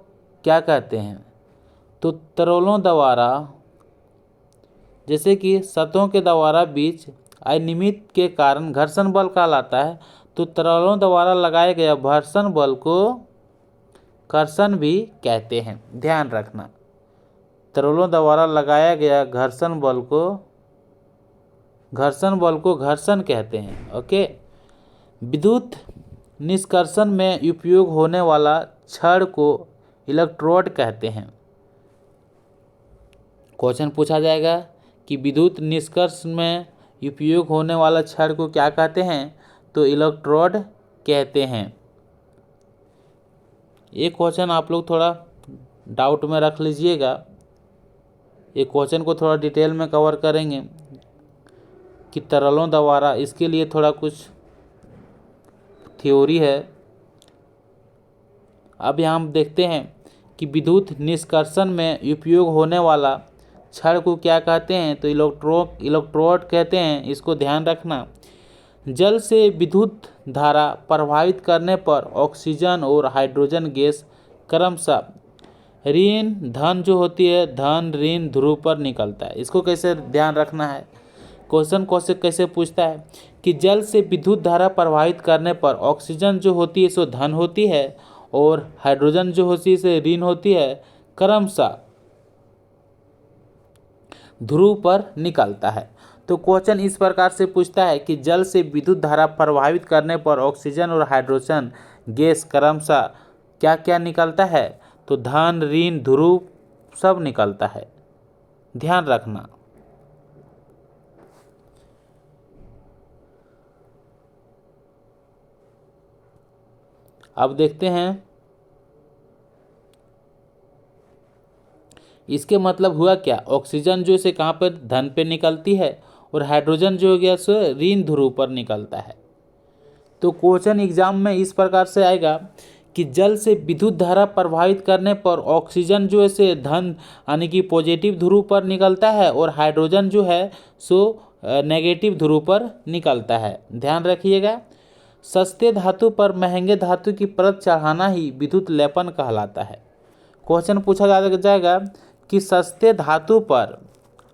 क्या कहते हैं? तो तरलों द्वारा, जैसे कि सतहों के द्वारा बीच अनियमित के कारण घर्षण बल कहलाता है, तो तरलों द्वारा लगाया गया घर्षण बल को कर्षण भी कहते हैं। ध्यान रखना, तरलों द्वारा लगाया गया घर्षण बल को घर्षण कहते हैं। ओके। विद्युत निष्कर्षण में उपयोग होने वाला छड़ को इलेक्ट्रोड कहते हैं। क्वेश्चन पूछा जाएगा कि विद्युत निष्कर्षण में उपयोग होने वाला छड़ को क्या कहते हैं? तो इलेक्ट्रोड कहते हैं। ये क्वेश्चन आप लोग थोड़ा डाउट में रख लीजिएगा। ये क्वेश्चन को थोड़ा डिटेल में कवर करेंगे कि तरलों द्वारा, इसके लिए थोड़ा कुछ थ्योरी है। अब यहाँ हम देखते हैं कि विद्युत निष्कर्षण में उपयोग होने वाला छड़ को क्या कहते हैं? तो इलेक्ट्रोड कहते हैं। इसको ध्यान रखना। जल से विद्युत धारा प्रभावित करने पर ऑक्सीजन और हाइड्रोजन गैस क्रमशः ऋण धन जो होती है धन ऋण ध्रुव पर निकलता है। इसको कैसे ध्यान रखना है? क्वेश्चन कैसे पूछता है कि जल से विद्युत धारा प्रभावित करने पर ऑक्सीजन जो होती है सो धन होती है और हाइड्रोजन जो होती है सो ऋण होती है, क्रमशः ध्रुव पर निकलता है। तो क्वेश्चन इस प्रकार से पूछता है कि जल से विद्युत धारा प्रभावित करने पर ऑक्सीजन और हाइड्रोजन गैस क्रमशः क्या क्या निकलता है? तो धन ऋण ध्रुव सब निकलता है। ध्यान रखना। अब देखते हैं इसके मतलब हुआ क्या। ऑक्सीजन जो से कहाँ पर? धन पे निकलती है और हाइड्रोजन जो हो गया सो ऋण ध्रुव पर निकलता है। तो क्वेश्चन एग्जाम में इस प्रकार से आएगा कि जल से विद्युत धारा प्रभावित करने पर ऑक्सीजन जो है से धन यानी कि पॉजिटिव ध्रुव पर निकलता है और हाइड्रोजन जो है सो नेगेटिव ध्रुव पर निकलता है। ध्यान रखिएगा। सस्ते धातु पर महंगे धातु की परत चढ़ाना ही विद्युत लेपन कहलाता है। क्वेश्चन पूछा जाएगा कि सस्ते धातु पर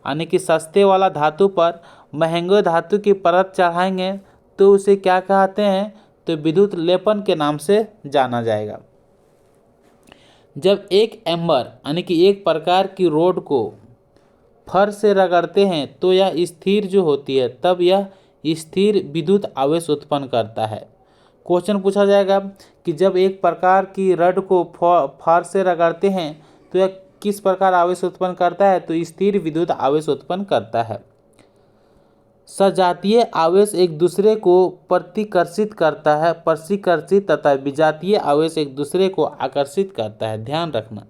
यानी कि सस्ते वाला धातु पर महंगे धातु की परत चढ़ाएंगे तो उसे क्या कहते हैं? तो विद्युत लेपन के नाम से जाना जाएगा। जब एक एम्बर यानी कि एक प्रकार की रोड को फर से रगड़ते हैं तो यह स्थिर जो होती है, तब यह स्थिर विद्युत आवेश उत्पन्न करता है। क्वेश्चन पूछा जाएगा कि जब एक प्रकार की रड को फार से रगड़ते हैं तो यह किस प्रकार आवेश उत्पन्न करता है? तो स्थिर विद्युत आवेश उत्पन्न करता है। सजातीय आवेश एक दूसरे को प्रतिकर्षित करता है, परिकर्षित तथा विजातीय आवेश एक दूसरे को आकर्षित करता है। ध्यान रखना।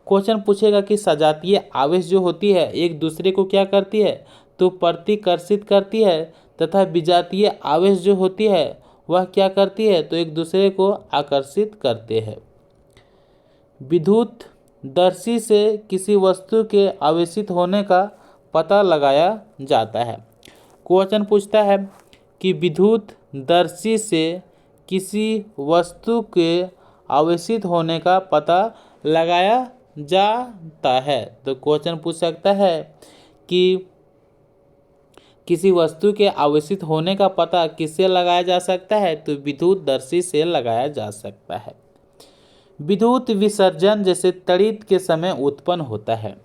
क्वेश्चन पूछेगा कि सजातीय आवेश जो होती है एक दूसरे को क्या करती है? तो प्रतिकर्षित करती है, तथा विजातीय आवेश जो होती है वह क्या करती है? तो एक दूसरे को आकर्षित करते हैं। विद्युत दर्शी से किसी वस्तु के आवेशित होने का पता लगाया जाता है। क्वेश्चन पूछता है कि विद्युत दर्शी से किसी वस्तु के अवस्थित होने का पता लगाया जाता है। तो क्वेश्चन पूछ सकता है कि किसी वस्तु के अवस्थित होने का पता किससे लगाया जा सकता है, तो विद्युतदर्शी से लगाया जा सकता है। विद्युत विसर्जन जैसे तड़ित के समय उत्पन्न होता है।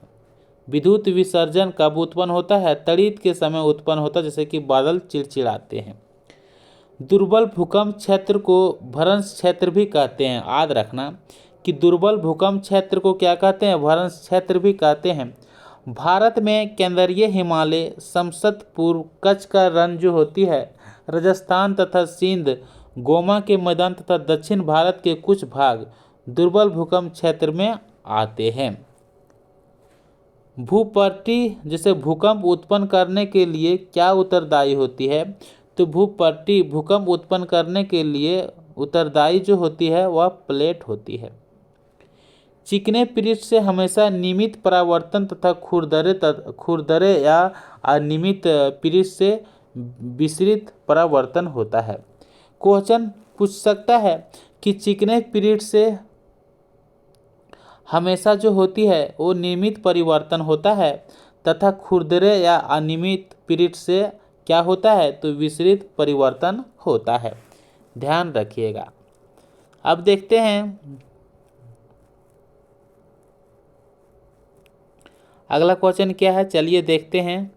विद्युत विसर्जन कब उत्पन्न होता है? तड़ित के समय उत्पन्न होता है, जैसे कि बादल चिड़चिड़ाते हैं। दुर्बल भूकंप क्षेत्र को भ्रंश क्षेत्र भी कहते हैं। याद रखना कि दुर्बल भूकंप क्षेत्र को क्या कहते हैं? भ्रंश क्षेत्र भी कहते हैं। भारत में केंद्रीय हिमालय, समसत पूर्व, कच्छ का रण जो होती है, राजस्थान तथा सिंध, गोमा के मैदान तथा दक्षिण भारत के कुछ भाग दुर्बल भूकंप क्षेत्र में आते हैं। भूपट्टी जैसे भूकंप उत्पन्न करने के लिए क्या उत्तरदायी होती है? तो भूपट्टी भूकंप उत्पन्न करने के लिए उत्तरदायी जो होती है वह प्लेट होती है। चिकने पृष्ठ से हमेशा नियमित परावर्तन तथा खुरदरे या अनियमित पृष्ठ से विसरित परावर्तन होता है। क्वेश्चन पूछ सकता है कि चिकने पृष्ठ से हमेशा जो होती है वो नियमित परिवर्तन होता है तथा खुरदरे या अनियमित पृष्ठ से क्या होता है? तो विसरित परिवर्तन होता है। ध्यान रखिएगा। अब देखते हैं अगला क्वेश्चन क्या है, चलिए देखते हैं।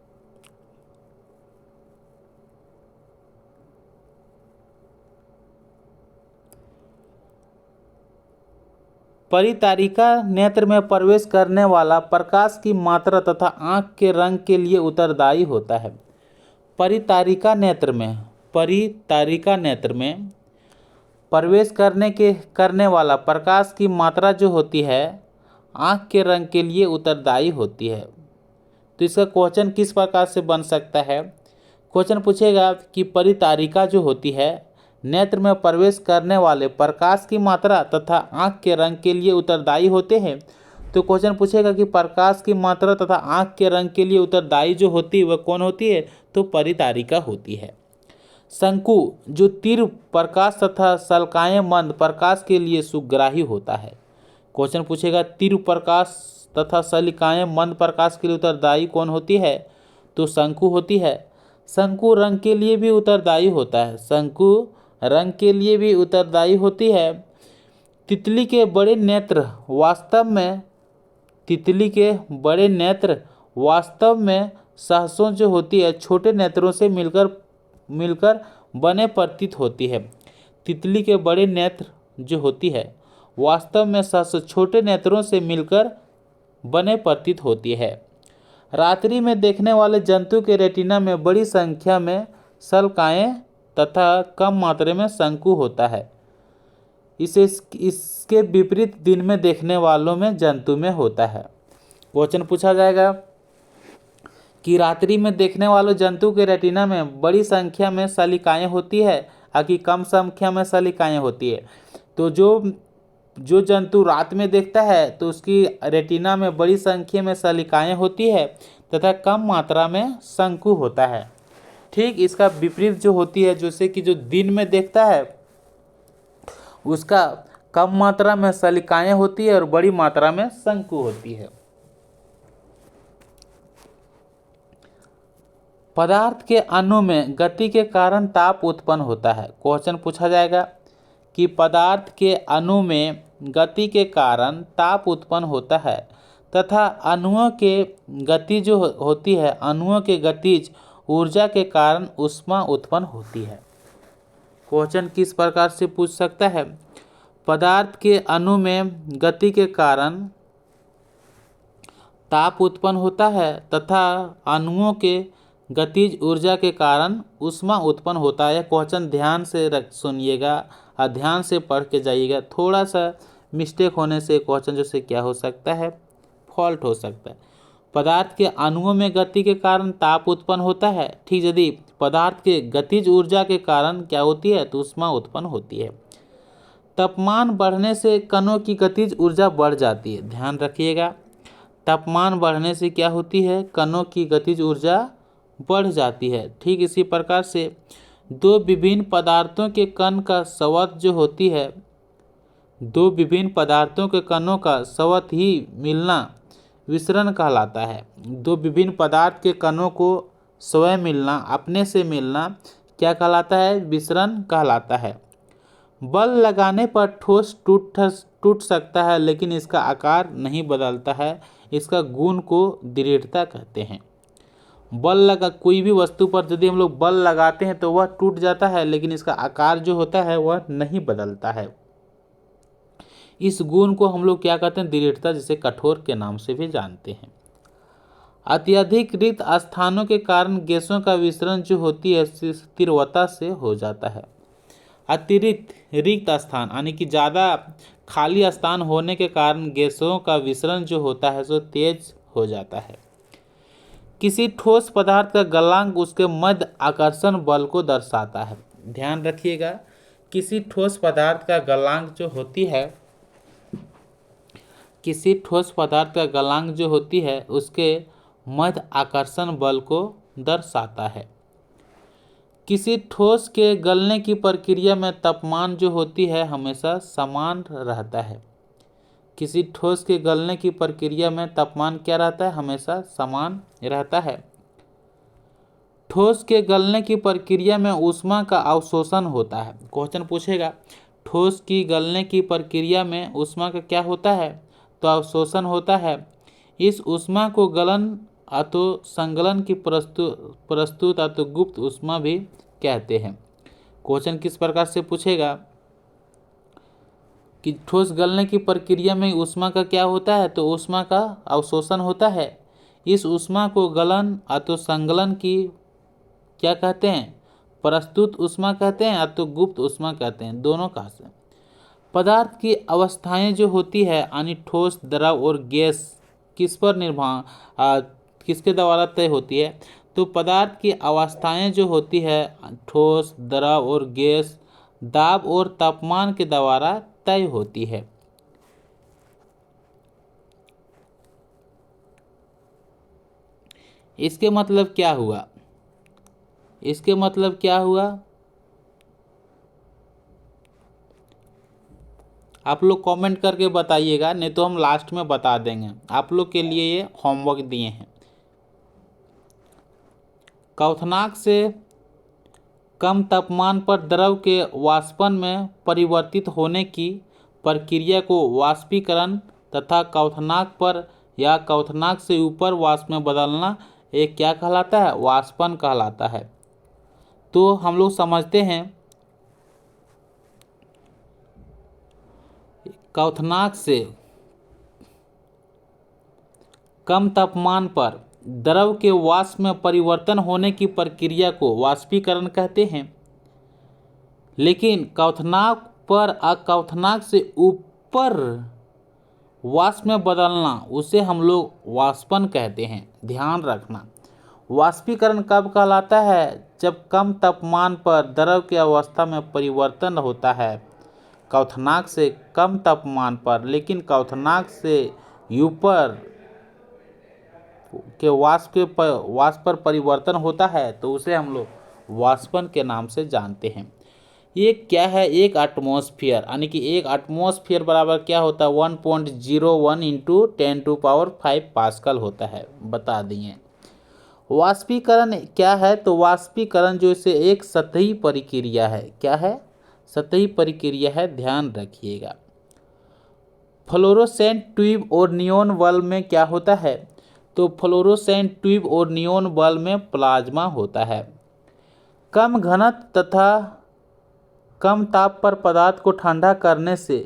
परितारिका नेत्र में प्रवेश करने वाला प्रकाश की मात्रा तथा आँख के रंग के लिए उत्तरदायी होता है। परितारिका नेत्र में प्रवेश करने वाला प्रकाश की मात्रा जो होती है आँख के रंग के लिए उत्तरदायी होती है। तो इसका क्वेश्चन किस प्रकार से बन सकता है? क्वेश्चन पूछेगा कि परितारिका जो होती है नेत्र में प्रवेश करने वाले प्रकाश की मात्रा तथा आँख के रंग के लिए उत्तरदायी होते हैं। तो क्वेश्चन पूछेगा कि प्रकाश की मात्रा तथा आँख के रंग के लिए उत्तरदायी जो होती है वह कौन होती है? तो परितारिका होती है। शंकु जो तीव्र प्रकाश तथा शल्काएं मंद प्रकाश के लिए सुग्राही होता है। क्वेश्चन पूछेगा तीव्र प्रकाश तथा शल्काएं मंद प्रकाश के लिए उत्तरदायी कौन होती है? तो शंकु होती है। शंकु रंग के लिए भी उत्तरदायी होता है। शंकु रंग के लिए भी उत्तरदायी होती है। तितली के बड़े नेत्र वास्तव में सहसों जो होती है छोटे नेत्रों से मिलकर बने प्रतीत होती है। तितली के बड़े नेत्र जो होती है वास्तव में सहसों छोटे नेत्रों से मिलकर बने प्रतीत होती है। रात्रि में देखने वाले जंतु के रेटिना में बड़ी संख्या में शल्काएं तथा कम मात्रा में शंकु होता है। इसके विपरीत दिन में देखने वालों में जंतु में होता है। क्वेश्चन पूछा जाएगा कि रात्रि में देखने वाले जंतु के रेटिना में बड़ी संख्या में शल्काएं होती है कि कम संख्या में शल्काएं होती है। तो जो जंतु रात में देखता है तो उसकी रेटिना में बड़ी संख्या में शल्काएं होती है तथा कम मात्रा में शंकु होता है। ठीक इसका विपरीत जो होती है, जैसे कि जो दिन में देखता है उसका कम मात्रा में शल्काएं होती है और बड़ी मात्रा में शंकु होती है। पदार्थ के अणु में गति के कारण ताप उत्पन्न होता है। क्वेश्चन पूछा जाएगा कि पदार्थ के अणु में गति के कारण ताप उत्पन्न होता है तथा अणुओं के गति जो होती है अणुओं के गतिज ऊर्जा के कारण ऊष्मा उत्पन्न होती है। क्वेश्चन किस प्रकार से पूछ सकता है? पदार्थ के अणु में गति के कारण ताप उत्पन्न होता है तथा अणुओं के गतिज ऊर्जा के कारण ऊष्मा उत्पन्न होता है। क्वेश्चन ध्यान से सुनिएगा और ध्यान से पढ़ के जाइएगा। थोड़ा सा मिस्टेक होने से क्वेश्चन जो से क्या हो सकता है, फॉल्ट हो सकता है। पदार्थ के अणुओं में गति के कारण ताप उत्पन्न होता है। ठीक, यदि पदार्थ के गतिज ऊर्जा के कारण क्या होती है तो ऊष्मा उत्पन्न होती है। तापमान बढ़ने से कणों की गतिज ऊर्जा बढ़ जाती है। ध्यान रखिएगा, तापमान बढ़ने से क्या होती है? कणों की गतिज ऊर्जा बढ़ जाती है। ठीक इसी प्रकार से दो विभिन्न पदार्थों के कण का संवत जो होती है, दो विभिन्न पदार्थों के कणों का संवत ही मिलना विसरण कहलाता है। दो विभिन्न पदार्थ के कणों को स्वयं मिलना, अपने से मिलना क्या कहलाता है? विसरण कहलाता है। बल लगाने पर ठोस टूट सकता है, लेकिन इसका आकार नहीं बदलता है। इसका गुण को दृढ़ता कहते हैं। कोई भी वस्तु पर यदि हम लोग बल लगाते हैं तो वह टूट जाता है, लेकिन इसका आकार जो होता है वह नहीं बदलता है। इस गुण को हम लोग क्या कहते हैं? दृढ़ता, जिसे कठोर के नाम से भी जानते हैं। अत्यधिक रिक्त स्थानों के कारण गैसों का विसरण जो होती है तीव्रता से हो जाता है। अतिरिक्त रिक्त स्थान यानी कि ज़्यादा खाली स्थान होने के कारण गैसों का विसरण जो होता है सो तेज हो जाता है। किसी ठोस पदार्थ का गलनांक उसके मध्य आकर्षण बल को दर्शाता है। ध्यान रखिएगा, किसी ठोस पदार्थ का गलनांक जो होती है, किसी ठोस पदार्थ का गलनांक जो होती है उसके मध्य आकर्षण बल को दर्शाता है। किसी ठोस के गलने की प्रक्रिया में तापमान जो होती है हमेशा समान रहता है। किसी ठोस के गलने की प्रक्रिया में तापमान क्या रहता है? हमेशा समान रहता है। ठोस के गलने की प्रक्रिया में ऊष्मा का अवशोषण होता है। क्वेश्चन पूछेगा, ठोस की गलने की प्रक्रिया में ऊष्मा का क्या होता है? तो अवशोषण होता है। इस ऊष्मा को गलन अतो संगलन की प्रस्तुत अतो गुप्त ऊष्मा भी कहते हैं। क्वेश्चन किस प्रकार से पूछेगा कि ठोस गलने की प्रक्रिया में ऊष्मा का क्या होता है? तो ऊष्मा का अवशोषण होता है। इस ऊष्मा को गलन अतो संगलन की क्या कहते हैं? प्रस्तुत ऊष्मा कहते हैं अतो गुप्त ऊष्मा कहते हैं, दोनों कहा से। पदार्थ की अवस्थाएं जो होती है यानी ठोस, द्रव और गैस किसके द्वारा तय होती है? तो पदार्थ की अवस्थाएं जो होती है ठोस, द्रव और गैस दाब और तापमान के द्वारा तय होती है। इसके मतलब क्या हुआ? इसके मतलब क्या हुआ? आप लोग कमेंट करके बताइएगा, नहीं तो हम लास्ट में बता देंगे। आप लोग के लिए ये होमवर्क दिए हैं। क्वथनांक से कम तापमान पर द्रव के वाष्पन में परिवर्तित होने की प्रक्रिया को वाष्पीकरण तथा क्वथनांक पर या क्वथनांक से ऊपर वाष्प में बदलना एक क्या कहलाता है? वाष्पन कहलाता है। तो हम लोग समझते हैं क्वथनांक से कम तापमान पर द्रव के वाष्प में परिवर्तन होने की प्रक्रिया को वाष्पीकरण कहते हैं, लेकिन क्वथनांक पर क्वथनांक से ऊपर वाष्प में बदलना उसे हम लोग वाष्पन कहते हैं। ध्यान रखना, वाष्पीकरण कब कहलाता है? जब कम तापमान पर द्रव की अवस्था में परिवर्तन होता है क्वथनांक से कम तापमान पर, लेकिन क्वथनांक से ऊपर के वाष्प पर परिवर्तन होता है तो उसे हम लोग वाष्पन के नाम से जानते हैं। ये क्या है? एक एटमॉस्फेयर, यानी कि एक एटमॉस्फेयर बराबर क्या होता है? 1.01 इंटू 10⁵ पास्कल होता है, बता दिए। वाष्पीकरण क्या है? तो वाष्पीकरण जो इसे एक सतही प्रक्रिया है। क्या है? सतही प्रक्रिया है, ध्यान रखिएगा। फ्लोरोसेंट ट्यूब और नियॉन बल्ब में क्या होता है? तो फ्लोरोसेंट ट्यूब और नियॉन बल्ब में प्लाज्मा होता है। कम घनत्व तथा कम ताप पर पदार्थ को ठंडा करने से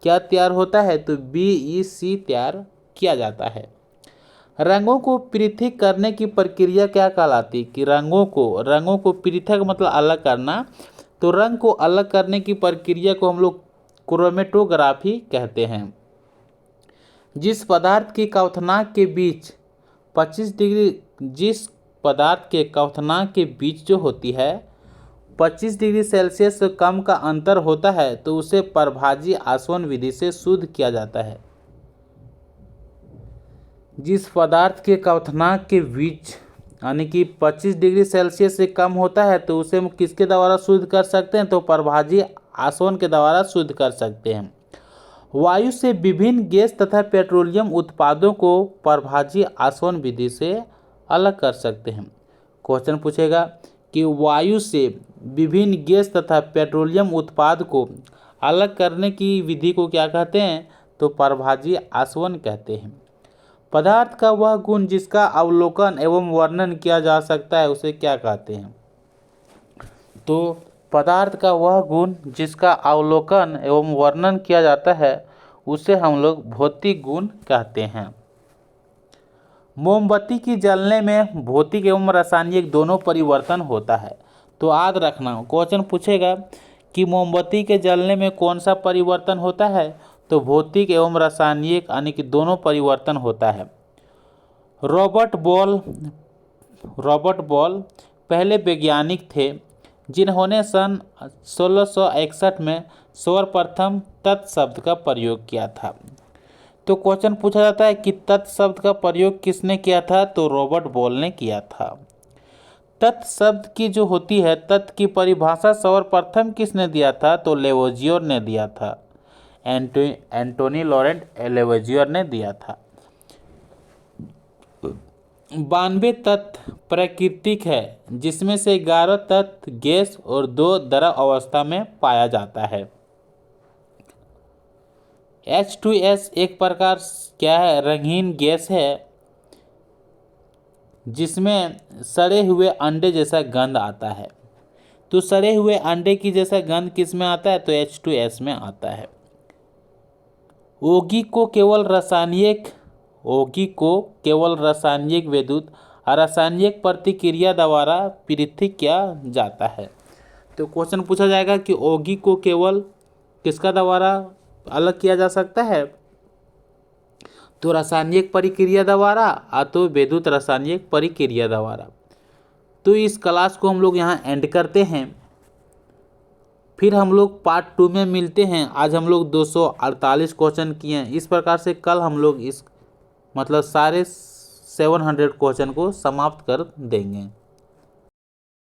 क्या तैयार होता है? तो BEC तैयार किया जाता है। रंगों को पृथक करने की प्रक्रिया क्या कहलाती? कि रंगों को पृथक मतलब अलग करना, तो रंग को अलग करने की प्रक्रिया को हम लोग क्रोमेटोग्राफी कहते हैं। जिस पदार्थ के क्वथनांक के बीच 25 डिग्री जिस पदार्थ के क्वथनांक के बीच जो होती है 25 डिग्री सेल्सियस से कम का अंतर होता है तो उसे परभाजी आसवन विधि से शुद्ध किया जाता है। जिस पदार्थ के क्वथनांक के बीच यानी कि 25 डिग्री सेल्सियस से कम होता है तो उसे हम किसके द्वारा शुद्ध कर सकते हैं, तो परभाजी आसवन के द्वारा शुद्ध कर सकते हैं। वायु से विभिन्न गैस तथा पेट्रोलियम उत्पादों को परभाजी आसवन विधि से अलग कर सकते हैं। क्वेश्चन पूछेगा कि वायु से विभिन्न गैस तथा पेट्रोलियम उत्पाद को अलग करने की विधि को क्या कहते हैं, तो परभाजी आसवन कहते हैं। पदार्थ का वह गुण जिसका अवलोकन एवं वर्णन किया जा सकता है उसे क्या कहते हैं, तो पदार्थ का वह गुण जिसका अवलोकन एवं वर्णन किया जाता है उसे हम लोग भौतिक गुण कहते हैं। मोमबत्ती की जलने में भौतिक एवं रासायनिक दोनों परिवर्तन होता है। तो याद रखना, क्वेश्चन पूछेगा कि मोमबत्ती के जलने में कौन सा परिवर्तन होता है, तो भौतिक एवं रासायनिक यानी कि दोनों परिवर्तन होता है। रॉबर्ट बॉल पहले वैज्ञानिक थे जिन्होंने सन 1661 में सर्वप्रथम तत् शब्द का प्रयोग किया था। तो क्वेश्चन पूछा जाता है कि तत् शब्द का प्रयोग किसने किया था, तो रॉबर्ट बॉल ने किया था। तत् शब्द की जो होती है, तत् की परिभाषा सर्वप्रथम किसने दिया था, तो लेवोजियर ने दिया था। एंटोनी लॉरेंट लेवोजियर ने दिया था। 92 तत्व प्राकृतिक है जिसमें से 11 तत्व गैस और 2 द्रव अवस्था में पाया जाता है। H2S एक प्रकार क्या है, रंगीन गैस है जिसमें सड़े हुए अंडे जैसा गंध आता है। तो सड़े हुए अंडे की जैसा गंध किस में आता है, तो H2S में आता है। ओगी को केवल रासायनिक विद्युत और रासायनिक प्रतिक्रिया द्वारा पृथक किया जाता है। तो क्वेश्चन पूछा जाएगा कि ओगी को केवल किसका द्वारा अलग किया जा सकता है, तो रासायनिक प्रक्रिया द्वारा या तो विद्युत रासायनिक प्रक्रिया द्वारा। तो इस क्लास को हम लोग यहाँ एंड करते हैं, फिर हम लोग पार्ट 2 में मिलते हैं। आज हम लोग 248 क्वेश्चन किए हैं। इस प्रकार से कल हम लोग इस सारे 700 क्वेश्चन को समाप्त कर देंगे।